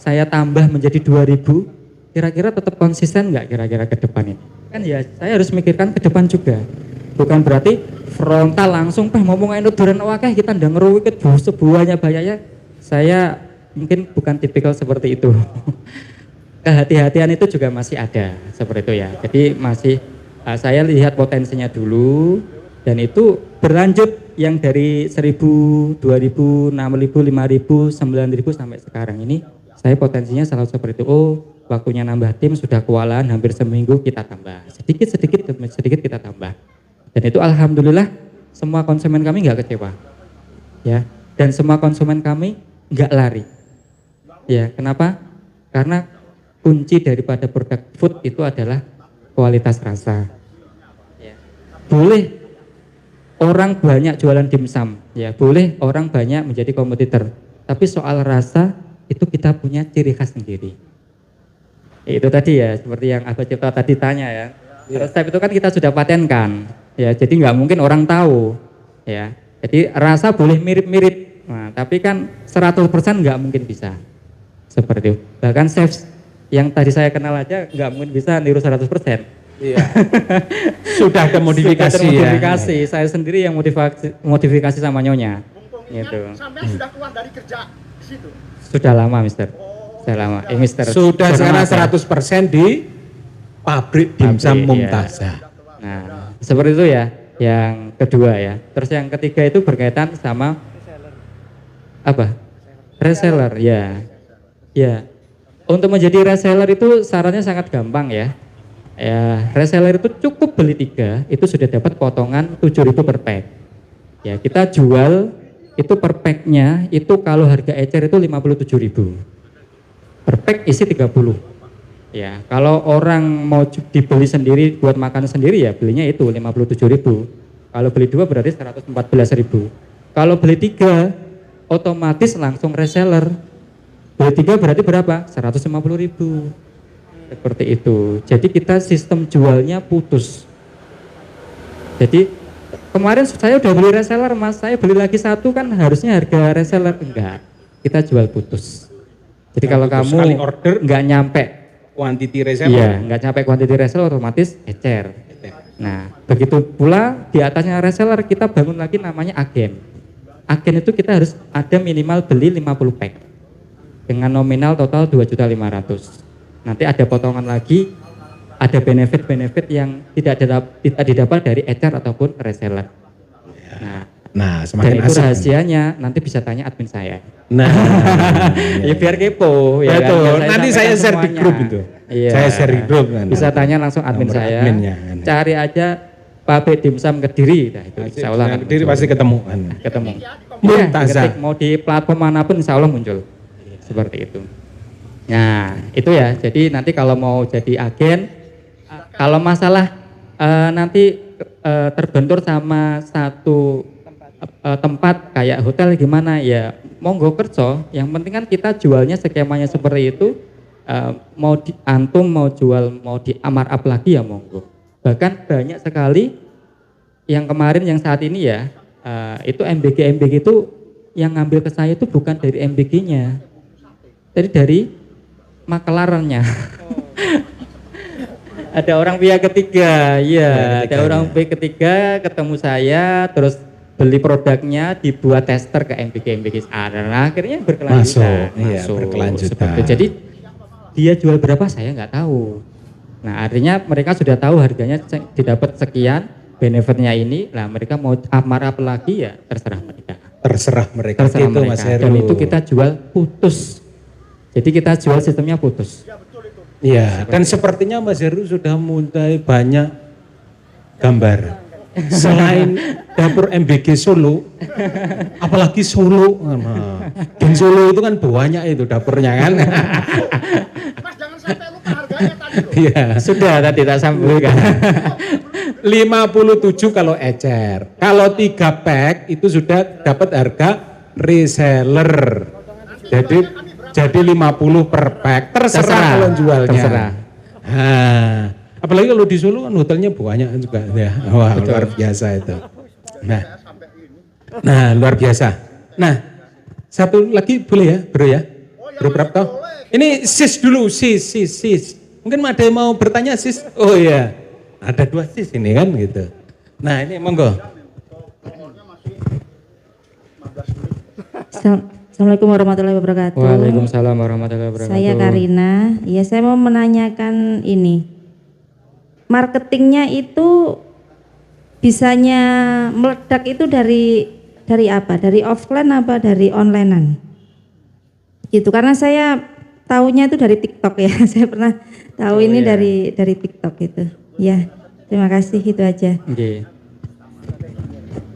saya tambah menjadi 2.000, kira-kira tetap konsisten nggak kira-kira ke depan ini? Kan ya saya harus mikirkan ke depan juga. Bukan berarti frontal langsung ngomong enak duran wakah kita ndak ngeruwit sebuahnya bayarnya. Saya mungkin bukan tipikal seperti itu. Kehati-hatian itu juga masih ada seperti itu ya. Jadi masih saya lihat potensinya dulu, dan itu berlanjut yang dari 1.000, 2.000, 6.000, 5.000, 9.000 sampai sekarang ini saya potensinya selalu seperti itu. Oh, waktunya nambah tim sudah kewalahan, hampir seminggu kita tambah. Sedikit kita tambah. Dan itu alhamdulillah semua konsumen kami nggak kecewa. Ya, dan semua konsumen kami nggak lari. Ya, kenapa? Karena kunci daripada produk food itu adalah kualitas rasa. Ya. Boleh orang banyak jualan dimsum, ya boleh orang banyak menjadi kompetitor, tapi soal rasa itu kita punya ciri khas sendiri. Itu tadi ya, seperti yang Abah Cipta tadi tanya ya. Resep itu kan kita sudah patenkan, ya jadi nggak mungkin orang tahu, ya. Jadi rasa boleh mirip-mirip, nah, tapi kan 100% nggak mungkin bisa. Seperti itu. Bahkan chef yang tadi saya kenal aja nggak mungkin bisa niru 100%. Iya. Sudah ada modifikasi, Sudah termodifikasi. Saya sendiri yang modifikasi sama Nyonya. mumpung Gitu. ingat sampean sudah keluar dari kerja di situ. Sudah lama, Mister. Sudah lama. Mister. Sudah sekarang lama, Pak. 100% di pabrik dimsum Pabrik, Mumtazah. Nah, seperti itu ya. Yang kedua ya. Terus yang ketiga itu berkaitan sama apa? Reseller, ya. Ya. Untuk menjadi reseller itu syaratnya sangat gampang ya. Ya, reseller itu cukup beli 3, itu sudah dapat potongan 7.000 per pack. Ya, kita jual itu per packnya itu kalau harga ecer itu 57.000. Per pack isi 30. Ya, kalau orang mau dibeli sendiri buat makan sendiri ya belinya itu 57.000. Kalau beli 2 berarti 114.000. Kalau beli 3 otomatis langsung reseller. Beli 3 berarti berapa? 150.000. Seperti itu. Jadi kita sistem jualnya putus. Jadi kemarin saya udah beli reseller mas, saya beli lagi 1 kan harusnya harga reseller, enggak. Kita jual putus. Jadi kalau putus kamu kali order, nggak nyampe quantity reseller. iya, nggak nyampe quantity reseller otomatis ecer. Nah, begitu pula di atasnya reseller kita bangun lagi namanya agen. Agen itu kita harus ada minimal beli 50 pack dengan nominal total 2.500.000. Nanti ada potongan lagi, ada benefit-benefit yang tidak didapat dari ecer ataupun reseller. Nah, Dan semakin itu asik. rahasianya nanti bisa tanya admin saya. Nah, Ya biar kepo ya betul. kan? Biar Nanti sampaikan saya share di semuanya. grup itu. Iya. Saya share di grup kan. Bisa tanya langsung admin Nomor saya. adminnya, kan. Cari aja Pabrik Dimsum Kediri. Nah, itu insya Allah akan Diri muncul. pasti ketemu kan. Ketemu. Mumtazah. Ketik mau di platform manapun insya Allah muncul. Seperti itu. Nah, itu ya. Jadi nanti kalau mau jadi agen, kalau masalah nanti terbentur sama satu tempat kayak hotel gimana ya monggo kerja. Yang penting kan kita jualnya skemanya seperti itu. Mau di antum mau jual mau di amar up lagi ya monggo. Bahkan banyak sekali yang kemarin yang saat ini ya itu MBG itu yang ngambil ke saya itu bukan dari MBG-nya, jadi dari makelarannya. Ada orang pihak ketiga, ya ada orang pihak ketiga ketemu saya terus beli produknya dibuat tester ke MBG nah, akhirnya berkelanjutan. Masuk, berkelanjutan. Seperti itu. Jadi dia jual berapa saya nggak tahu. Nah artinya mereka sudah tahu harganya didapat sekian, benefitnya ini, lah mereka mau amar apa lagi ya terserah mereka. Terserah mereka. Terserah Gitu, mereka. Mas Heru. Dan itu kita jual putus. Jadi kita jual sistemnya putus. Iya, dan sepertinya Mas Heru sudah mulai banyak gambar. Selain dapur MBG Solo, apalagi Solo, geng Solo itu kan banyak itu dapurnya kan. Mas jangan sampai lupa harganya tadi loh. Iya. Sudah tadi tak sampaikan. 57 kalau ecer. Kalau 3 pack itu sudah dapat harga reseller. Jadi 50 per pack. Terserah kalau jualnya. Terserah. Nah, apalagi kalau di Solo kan hotelnya banyak juga ya. Wah, luar biasa itu. Nah, luar biasa. Nah, satu lagi boleh ya, Bro ya? Bro Prapto. Ini sis dulu, sis. Mungkin ada yang mau bertanya sis? Oh iya, ada 2 sis ini kan gitu. Nah ini monggo. Assalamualaikum warahmatullahi wabarakatuh. Waalaikumsalam warahmatullahi wabarakatuh. Saya Karina. Ya saya mau menanyakan ini. Marketingnya itu bisanya meledak itu dari apa? Dari offline apa dari onlinean? Gitu karena saya tahunya itu dari TikTok ya. Saya pernah tahu ini ya. dari TikTok itu. Ya, terima kasih itu aja. Oke.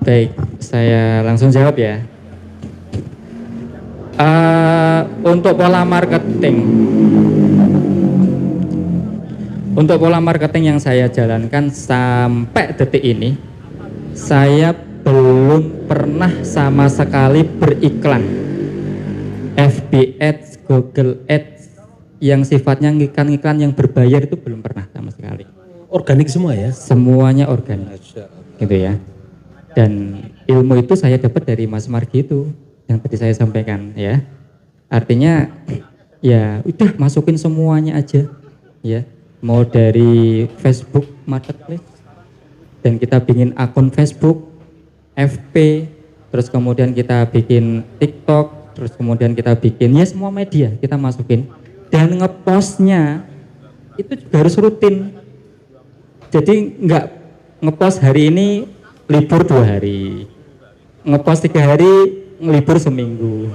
Baik, saya langsung jawab ya. Untuk pola marketing. Untuk pola marketing yang saya jalankan sampai detik ini, saya belum pernah sama sekali beriklan. FB Ads, Google Ads yang sifatnya iklan-iklan yang berbayar itu belum pernah sama sekali. Organik semua ya? Semuanya organik, gitu ya. Dan ilmu itu saya dapat dari Mas Margi itu yang tadi saya sampaikan ya. Artinya ya udah masukin semuanya aja ya. Mau dari Facebook Marketplace dan kita bikin akun Facebook, FP, terus kemudian kita bikin TikTok, terus kemudian kita bikin ya semua media kita masukin dan ngepostnya itu juga harus rutin. Jadi nggak ngepost hari ini libur 2 hari, ngepost 3 hari libur seminggu.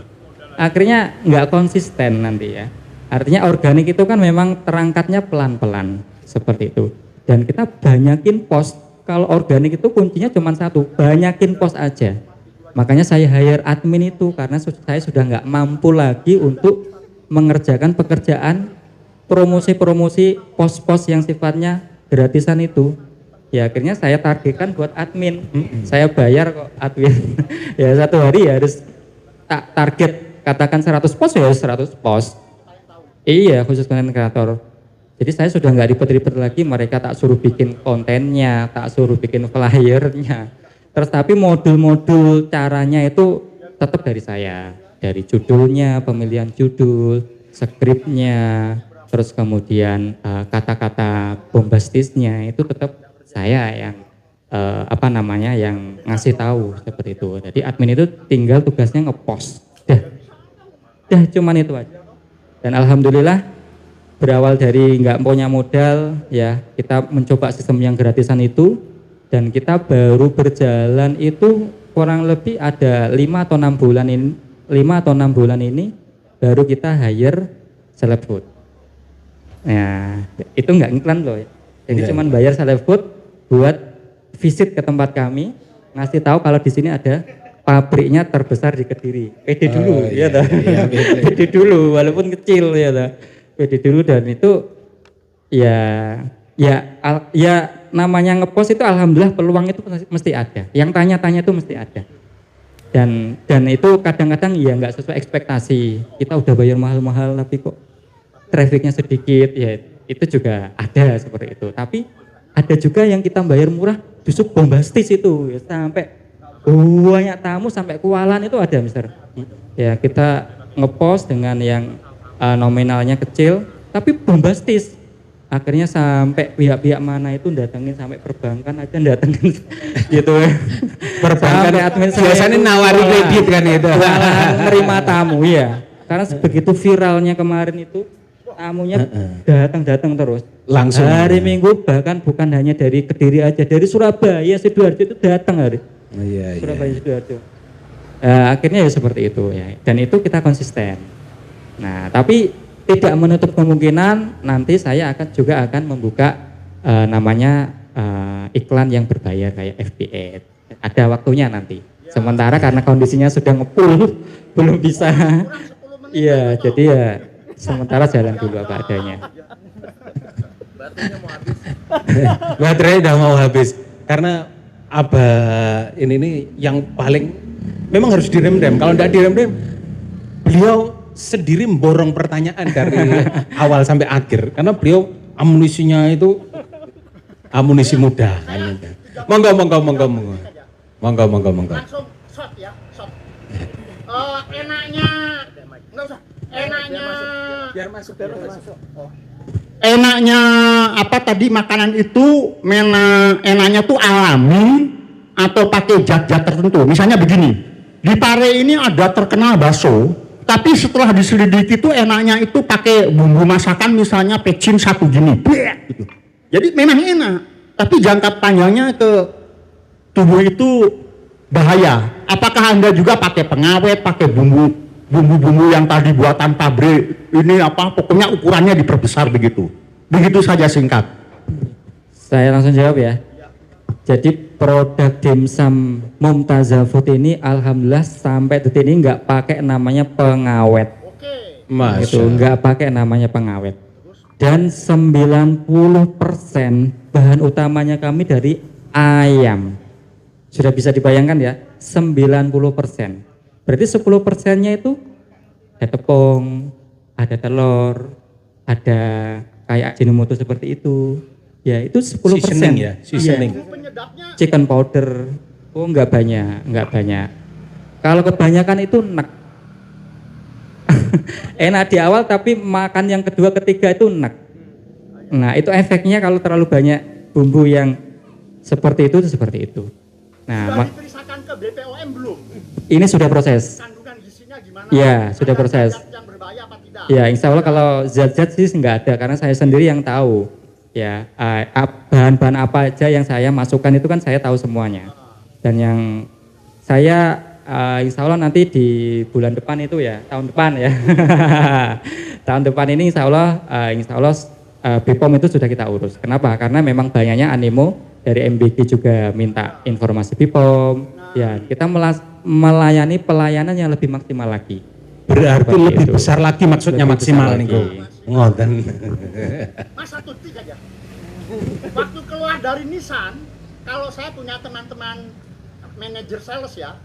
Akhirnya nggak konsisten nanti ya. Artinya organik itu kan memang terangkatnya pelan-pelan seperti itu. Dan kita banyakin post. Kalau organik itu kuncinya cuma satu, banyakin post aja. Makanya saya hire admin itu karena saya sudah nggak mampu lagi untuk mengerjakan pekerjaan promosi-promosi post-post yang sifatnya gratisan itu. Ya akhirnya saya targetkan buat admin. Saya bayar kok admin. Ya 1 hari ya harus tak target katakan 100 pos ya 100 pos. Iya, khusus konten kreator. Jadi saya sudah nggak ribet-ribet lagi, mereka tak suruh bikin kontennya, tak suruh bikin flyernya. Terus tapi modul-modul caranya itu tetap dari saya. Dari judulnya, pemilihan judul, skripnya, terus kemudian kata-kata bombastisnya itu tetap saya yang yang ngasih tahu seperti itu. Jadi admin itu tinggal tugasnya ngepost. Dah cuman itu aja. Dan alhamdulillah berawal dari nggak punya modal ya, kita mencoba sistem yang gratisan itu dan kita baru berjalan itu kurang lebih ada 5 atau 6 bulan ini baru kita hire seleb food. Nah, itu nggak iklan loh ya. Jadi cuman bayar seleb food buat visit ke tempat kami, ngasih tahu kalau di sini ada pabriknya terbesar di Kediri. PD dulu, PD dulu, walaupun kecil ya toh. PD dulu dan itu ya namanya ngepost itu alhamdulillah peluang itu mesti ada. Yang tanya-tanya itu mesti ada. Dan itu kadang-kadang ya nggak sesuai ekspektasi. Kita udah bayar mahal-mahal tapi kok trafficnya sedikit, ya itu juga ada seperti itu. Tapi ada juga yang kita bayar murah justru bombastis itu ya, sampai banyak tamu sampai kualan itu ada Mister. Ya kita ngepost dengan yang nominalnya kecil tapi bombastis. Akhirnya sampai pihak-pihak mana itu datengin sampai perbankan aja datengin gitu ya. Perbankan admin biasanya nawari kredit kan itu. Menerima tamu ya. Karena begitu viralnya kemarin itu tamunya datang terus. Langsung. Hari Minggu bahkan bukan hanya dari Kediri aja, dari Surabaya, Sidoarjo itu datang hari. Surabaya, Sidoarjo. Akhirnya ya seperti itu ya. Dan itu kita konsisten. Nah, tapi tidak menutup kemungkinan nanti saya juga akan membuka iklan yang berbayar kayak FB Ad. Ada waktunya nanti. Sementara karena kondisinya sudah ngepul, belum bisa. Iya, jadi ya sementara jalan dulu apa adanya. Baterai udah mau habis. Karena ini yang paling memang harus direm-rem. Kalau tidak direm-rem, beliau sendiri memborong pertanyaan dari awal sampai akhir. Karena beliau amunisinya itu amunisi muda. Monggo. Langsung shot ya, shot. Enaknya biar masuk. Enaknya apa tadi makanan itu enaknya tuh alami atau pakai zat-zat tertentu. Misalnya begini, di Pare ini ada terkenal bakso, tapi setelah diselidiki itu enaknya itu pakai bumbu masakan misalnya pecin satu gini, gitu. Jadi memang enak, tapi jangka panjangnya ke tubuh itu bahaya. Apakah Anda juga pakai pengawet, pakai bumbu-bumbu yang tadi buatan pabrik ini pokoknya ukurannya diperbesar begitu saja singkat. Saya langsung jawab ya. Jadi produk dimsum Mumtazah Food ini alhamdulillah sampai detik ini nggak pakai namanya pengawet. Itu nggak pakai namanya pengawet. Dan 90% bahan utamanya kami dari ayam. Sudah bisa dibayangkan ya, 90%. Berarti 10%-nya itu ada tepung, ada telur, ada kayak Ajinomoto seperti itu. Ya itu 10%. Seasoning. Ya. Chicken powder, enggak banyak. Kalau kebanyakan itu enak. Enak di awal tapi makan yang kedua ketiga itu enak. Nah itu efeknya kalau terlalu banyak bumbu yang seperti itu seperti itu. Nah, sudah diperiksakan ke BPOM belum? Ini sudah proses. Kandungan gizinya gimana? Ya, sudah proses. Yang berbahaya apa tidak? Ya, insya Allah kalau zat-zat sih nggak ada karena saya sendiri yang tahu. Ya, bahan-bahan apa aja yang saya masukkan itu kan saya tahu semuanya. Dan yang saya insya Allah nanti di bulan depan itu ya, tahun depan ya. Tahun depan ini insya Allah BPOM itu sudah kita urus. Kenapa? Karena memang banyaknya animo dari MBG juga minta informasi BPOM. Ya, kita melayani pelayanan yang lebih maksimal lagi. Berarti lebih itu. Besar lagi maksudnya lebih maksimal nih kok. Ngoten. Mas satu tiga aja. Waktu keluar dari Nissan, kalau saya punya teman-teman manajer sales ya,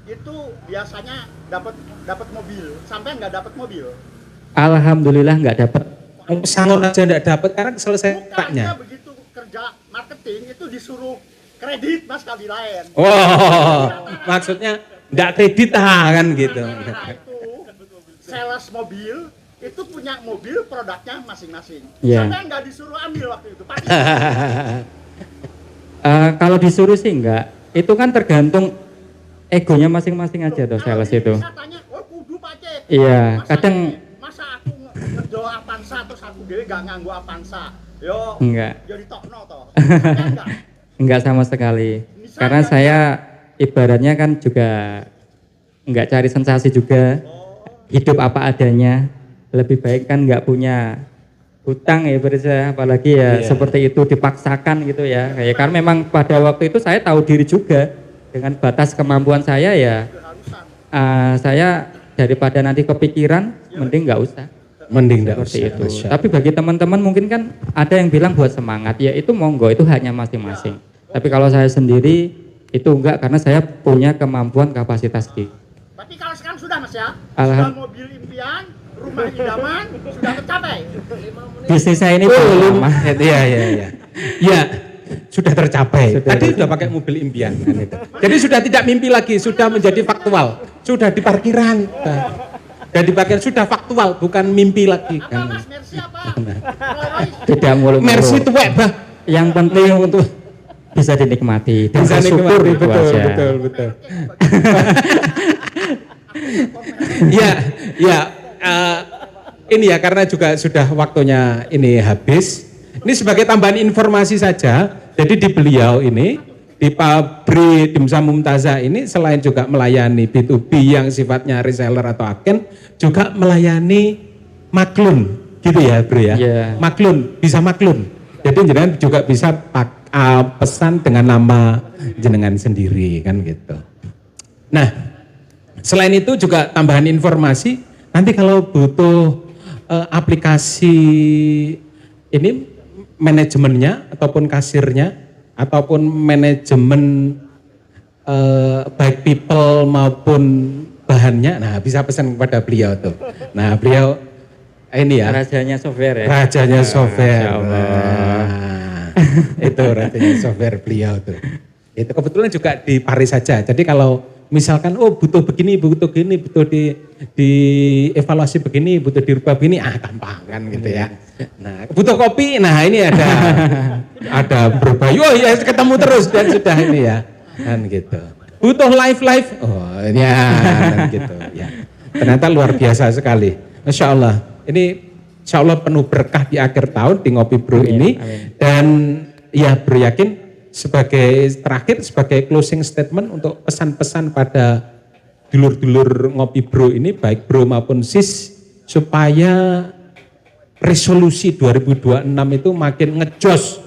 itu biasanya dapat mobil, sampai nggak dapat mobil. Alhamdulillah nggak dapat. Pesangon aja enggak dapat karena selesai Bukan, paknya. dia begitu kerja marketing itu disuruh kredit mas kali lain. Oh, maksudnya enggak kredit kan gitu. Nah, itu sales mobil itu punya mobil produknya masing-masing. Iya. Sampai nggak disuruh ambil waktu itu. Pasti. Kalau disuruh sih enggak. Itu kan tergantung egonya masing-masing aja tuh Kalau sales ini itu. bisa tanya, oh kudu Pak Cek. Iya, Masa kadang masa aku ngedol Avanza terus aku dhewe gak nganggo Avanza. Yo, enggak. jadi tokno toh. Enggak. Enggak sama sekali. Karena saya ibaratnya kan juga enggak cari sensasi juga. Hidup apa adanya. Lebih baik kan enggak punya hutang ya berarti, apalagi ya seperti itu dipaksakan gitu ya. Kayak karena memang pada waktu itu saya tahu diri juga dengan batas kemampuan saya ya. Saya daripada nanti kepikiran mending enggak usah. Mending enggak Seperti usah. itu. Tapi bagi teman-teman mungkin kan ada yang bilang buat semangat, ya itu monggo, itu haknya masing-masing. Tapi kalau saya sendiri itu enggak, karena saya punya kemampuan kapasitas di. Tapi kalau sekarang sudah Mas ya. Alham- Sudah mobil impian, rumah idaman sudah tercapai. Bisnis saya ini Belum. lama. Iya, iya, iya. Ya, sudah tercapai. Sudah Tadi sudah pakai mobil impian kan itu. Jadi sudah tidak mimpi lagi, sudah menjadi faktual. Sudah di parkiran. Dan dipakai sudah faktual, bukan mimpi lagi Apa kan. Mas Mercy apa? Rolls Royce? Tidak muluk-muluk. Mercy tuwek, Bah. Yang penting untuk bisa dinikmati dan Bisa bersyukur nikmati, itu betul, aja. betul, betul. Ya, ya. Ini ya karena juga sudah waktunya ini habis. Ini sebagai tambahan informasi saja. Jadi di beliau ini di pabrik Dimsum Mumtazah ini selain juga melayani B2B yang sifatnya reseller atau agen, juga melayani maklun, gitu ya bro ya. Iya. Maklun, bisa maklun. Jadi jenengan juga bisa pesan dengan nama jenengan sendiri kan gitu. Nah, selain itu juga tambahan informasi, nanti kalau butuh aplikasi ini manajemennya ataupun kasirnya ataupun manajemen baik people maupun bahannya, nah bisa pesan kepada beliau tuh. Nah beliau ini ya Rajanya software ya. rajanya software. Masya Allah. Nah, itu rajanya software beliau tuh. Itu kebetulan juga di Paris saja. Jadi kalau misalkan oh butuh begini, butuh di evaluasi begini, butuh dirubah begini, gampang kan gitu ya. Nah, butuh kopi, nah ini ada berubah. Oh ya ketemu terus dan sudah ini ya. Kan gitu. Butuh live, oh ya kan gitu ya. Ternyata luar biasa sekali. Masya Allah. Ini insya Allah penuh berkah di akhir tahun di Ngopi Bro ini. amin. Dan ya bro yakin sebagai terakhir, sebagai closing statement untuk pesan-pesan pada dulur-dulur Ngopi Bro ini, baik bro maupun sis, supaya resolusi 2026 itu makin ngejos,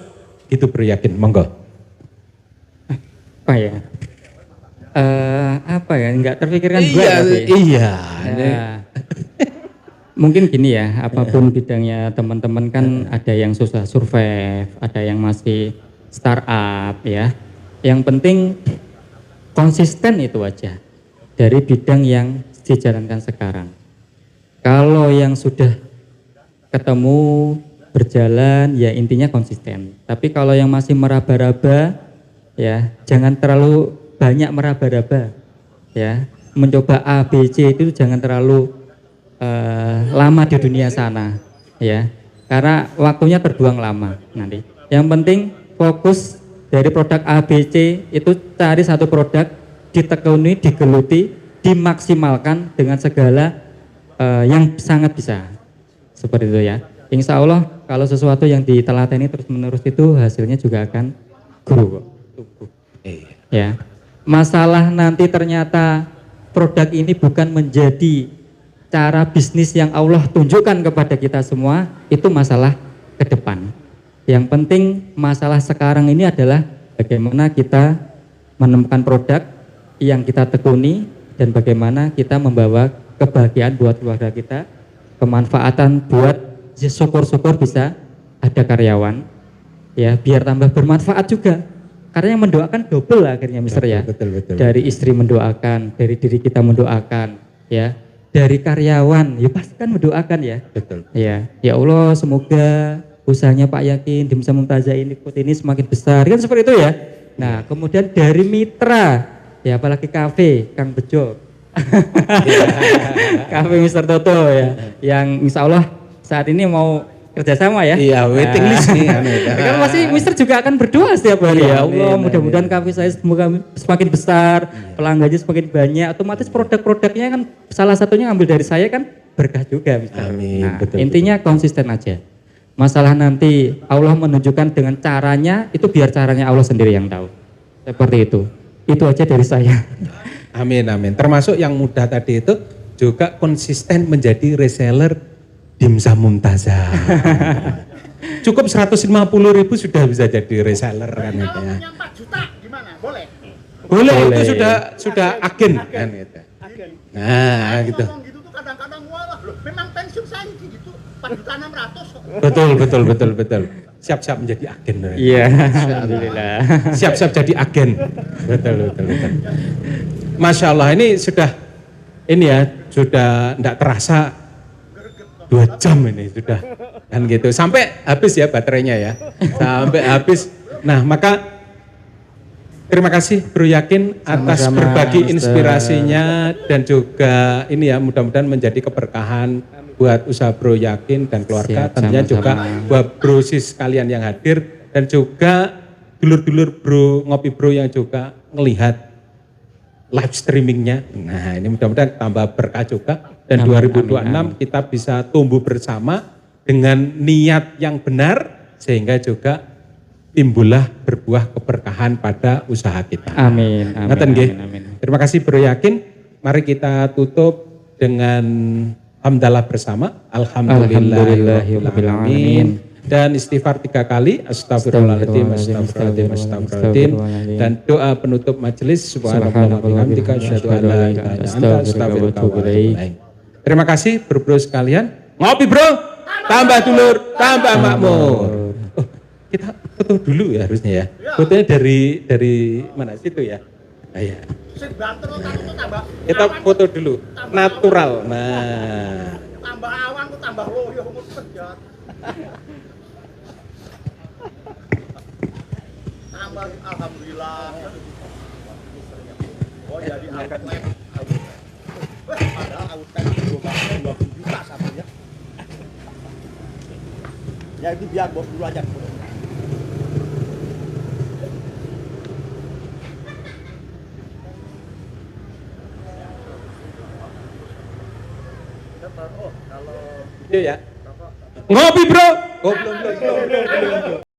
gitu bro yakin, monggo. Apa ya? Apa ya? Enggak terpikirkan juga tapi. Iya. Ya. Mungkin gini ya, apapun bidangnya teman-teman kan ada yang susah survive, ada yang masih startup ya. Yang penting konsisten itu aja dari bidang yang dijalankan sekarang. Kalau yang sudah ketemu berjalan ya intinya konsisten. Tapi kalau yang masih meraba-raba ya jangan terlalu banyak meraba-raba ya. Mencoba A, B, C itu jangan terlalu lama di dunia sana ya. Karena waktunya terbuang lama nanti. Yang penting fokus dari produk A, B, C itu cari satu produk, ditekuni, digeluti, dimaksimalkan dengan segala yang sangat bisa. Seperti itu ya. Insya Allah kalau sesuatu yang ditelateni terus menerus itu hasilnya juga akan grow. Ya. Masalah nanti ternyata produk ini bukan menjadi cara bisnis yang Allah tunjukkan kepada kita semua, itu masalah ke depan. Yang penting masalah sekarang ini adalah bagaimana kita menemukan produk yang kita tekuni dan bagaimana kita membawa kebahagiaan buat keluarga kita, kemanfaatan buat syukur-syukur bisa ada karyawan, ya biar tambah bermanfaat juga. Karena yang mendoakan double akhirnya Mister ya. Betul. Dari istri mendoakan, dari diri kita mendoakan, ya. Dari karyawan, ya pasti kan mendoakan ya. Betul. Ya, ya Allah semoga usahanya Pak Yakin Dimsum Mumtazah ini semakin besar, kan seperti itu ya. Nah, kemudian dari mitra, ya apalagi kafe, Kang Bejo. Kafe Mister Toto ya, yang insya Allah saat ini mau kerjasama ya. Iya, waiting list nih. Kan pasti Mister juga akan berdoa setiap hari ya Allah, Amin, mudah-mudahan kafe saya semoga semakin besar, pelanggannya semakin banyak, otomatis produk-produknya kan salah satunya ambil dari saya kan berkah juga Mister. Amin, Nah, betul, intinya konsisten aja. Masalah nanti Allah menunjukkan dengan caranya, itu biar caranya Allah sendiri yang tahu. Seperti itu. Itu aja dari saya. Amin. Termasuk yang muda tadi itu juga konsisten menjadi reseller Dimsum Mumtazah. Cukup 150.000 sudah bisa jadi reseller kan itu ya. Yang 4 juta gimana? Boleh? Boleh. Itu sudah agen kan itu. Nah, gitu. Ngomong gitu tuh kadang-kadang wah loh, memang pensiun saya gitu 4.600.000 kok. Betul. Siap-siap menjadi agen. Iya, alhamdulillah. Siap-siap jadi agen. Betul. Masya Allah, ini sudah enggak terasa 2 jam ini sudah kan gitu. Sampai habis ya baterainya ya. Sampai habis. Nah, maka terima kasih Bro Yakin atas Sama-sama, berbagi Mister. inspirasinya dan juga ini ya mudah-mudahan menjadi keberkahan buat usaha Bro Yakin dan keluarga. Siap, Tentunya sama-sama. juga buat Bro Sis kalian yang hadir dan juga dulur-dulur Bro Ngopi Bro yang juga melihat live streamingnya. Nah, ini mudah-mudahan tambah berkah juga. Dan Amin, 2026 amin. kita bisa tumbuh bersama dengan niat yang benar sehingga juga timbullah berbuah keberkahan pada usaha kita. Amin. Ngaten nggih. Amin. Terima kasih Bro Yakin. Mari kita tutup dengan hamdalah bersama. Alhamdulillahirrahmanirrahim. Dan istighfar 3 kali. Astagfirullahaladzim, astagfirullahaladzim. Dan doa penutup majelis. Subhanallah bihamdika asyhadu an la ilaha illa anta astaghfiruka wa atubu ilaik. Terima kasih bro sekalian. Ngopi bro, tambah dulur, tambah makmur. Oh, kita foto dulu ya harusnya ya. Fotonya dari mana situ ya? Ah, ya. Sing banter kok itu tambah. Kita foto dulu, natural. Nah, Tambah awan kok tambah loyo kok pegat. Tambah alhamdulillah. Oh jadi outlet. Wah, padahal outlet 20 juta satunya. Ya itu biar bos dulu aja. itu ya. Ngopi bro. Oh, belum.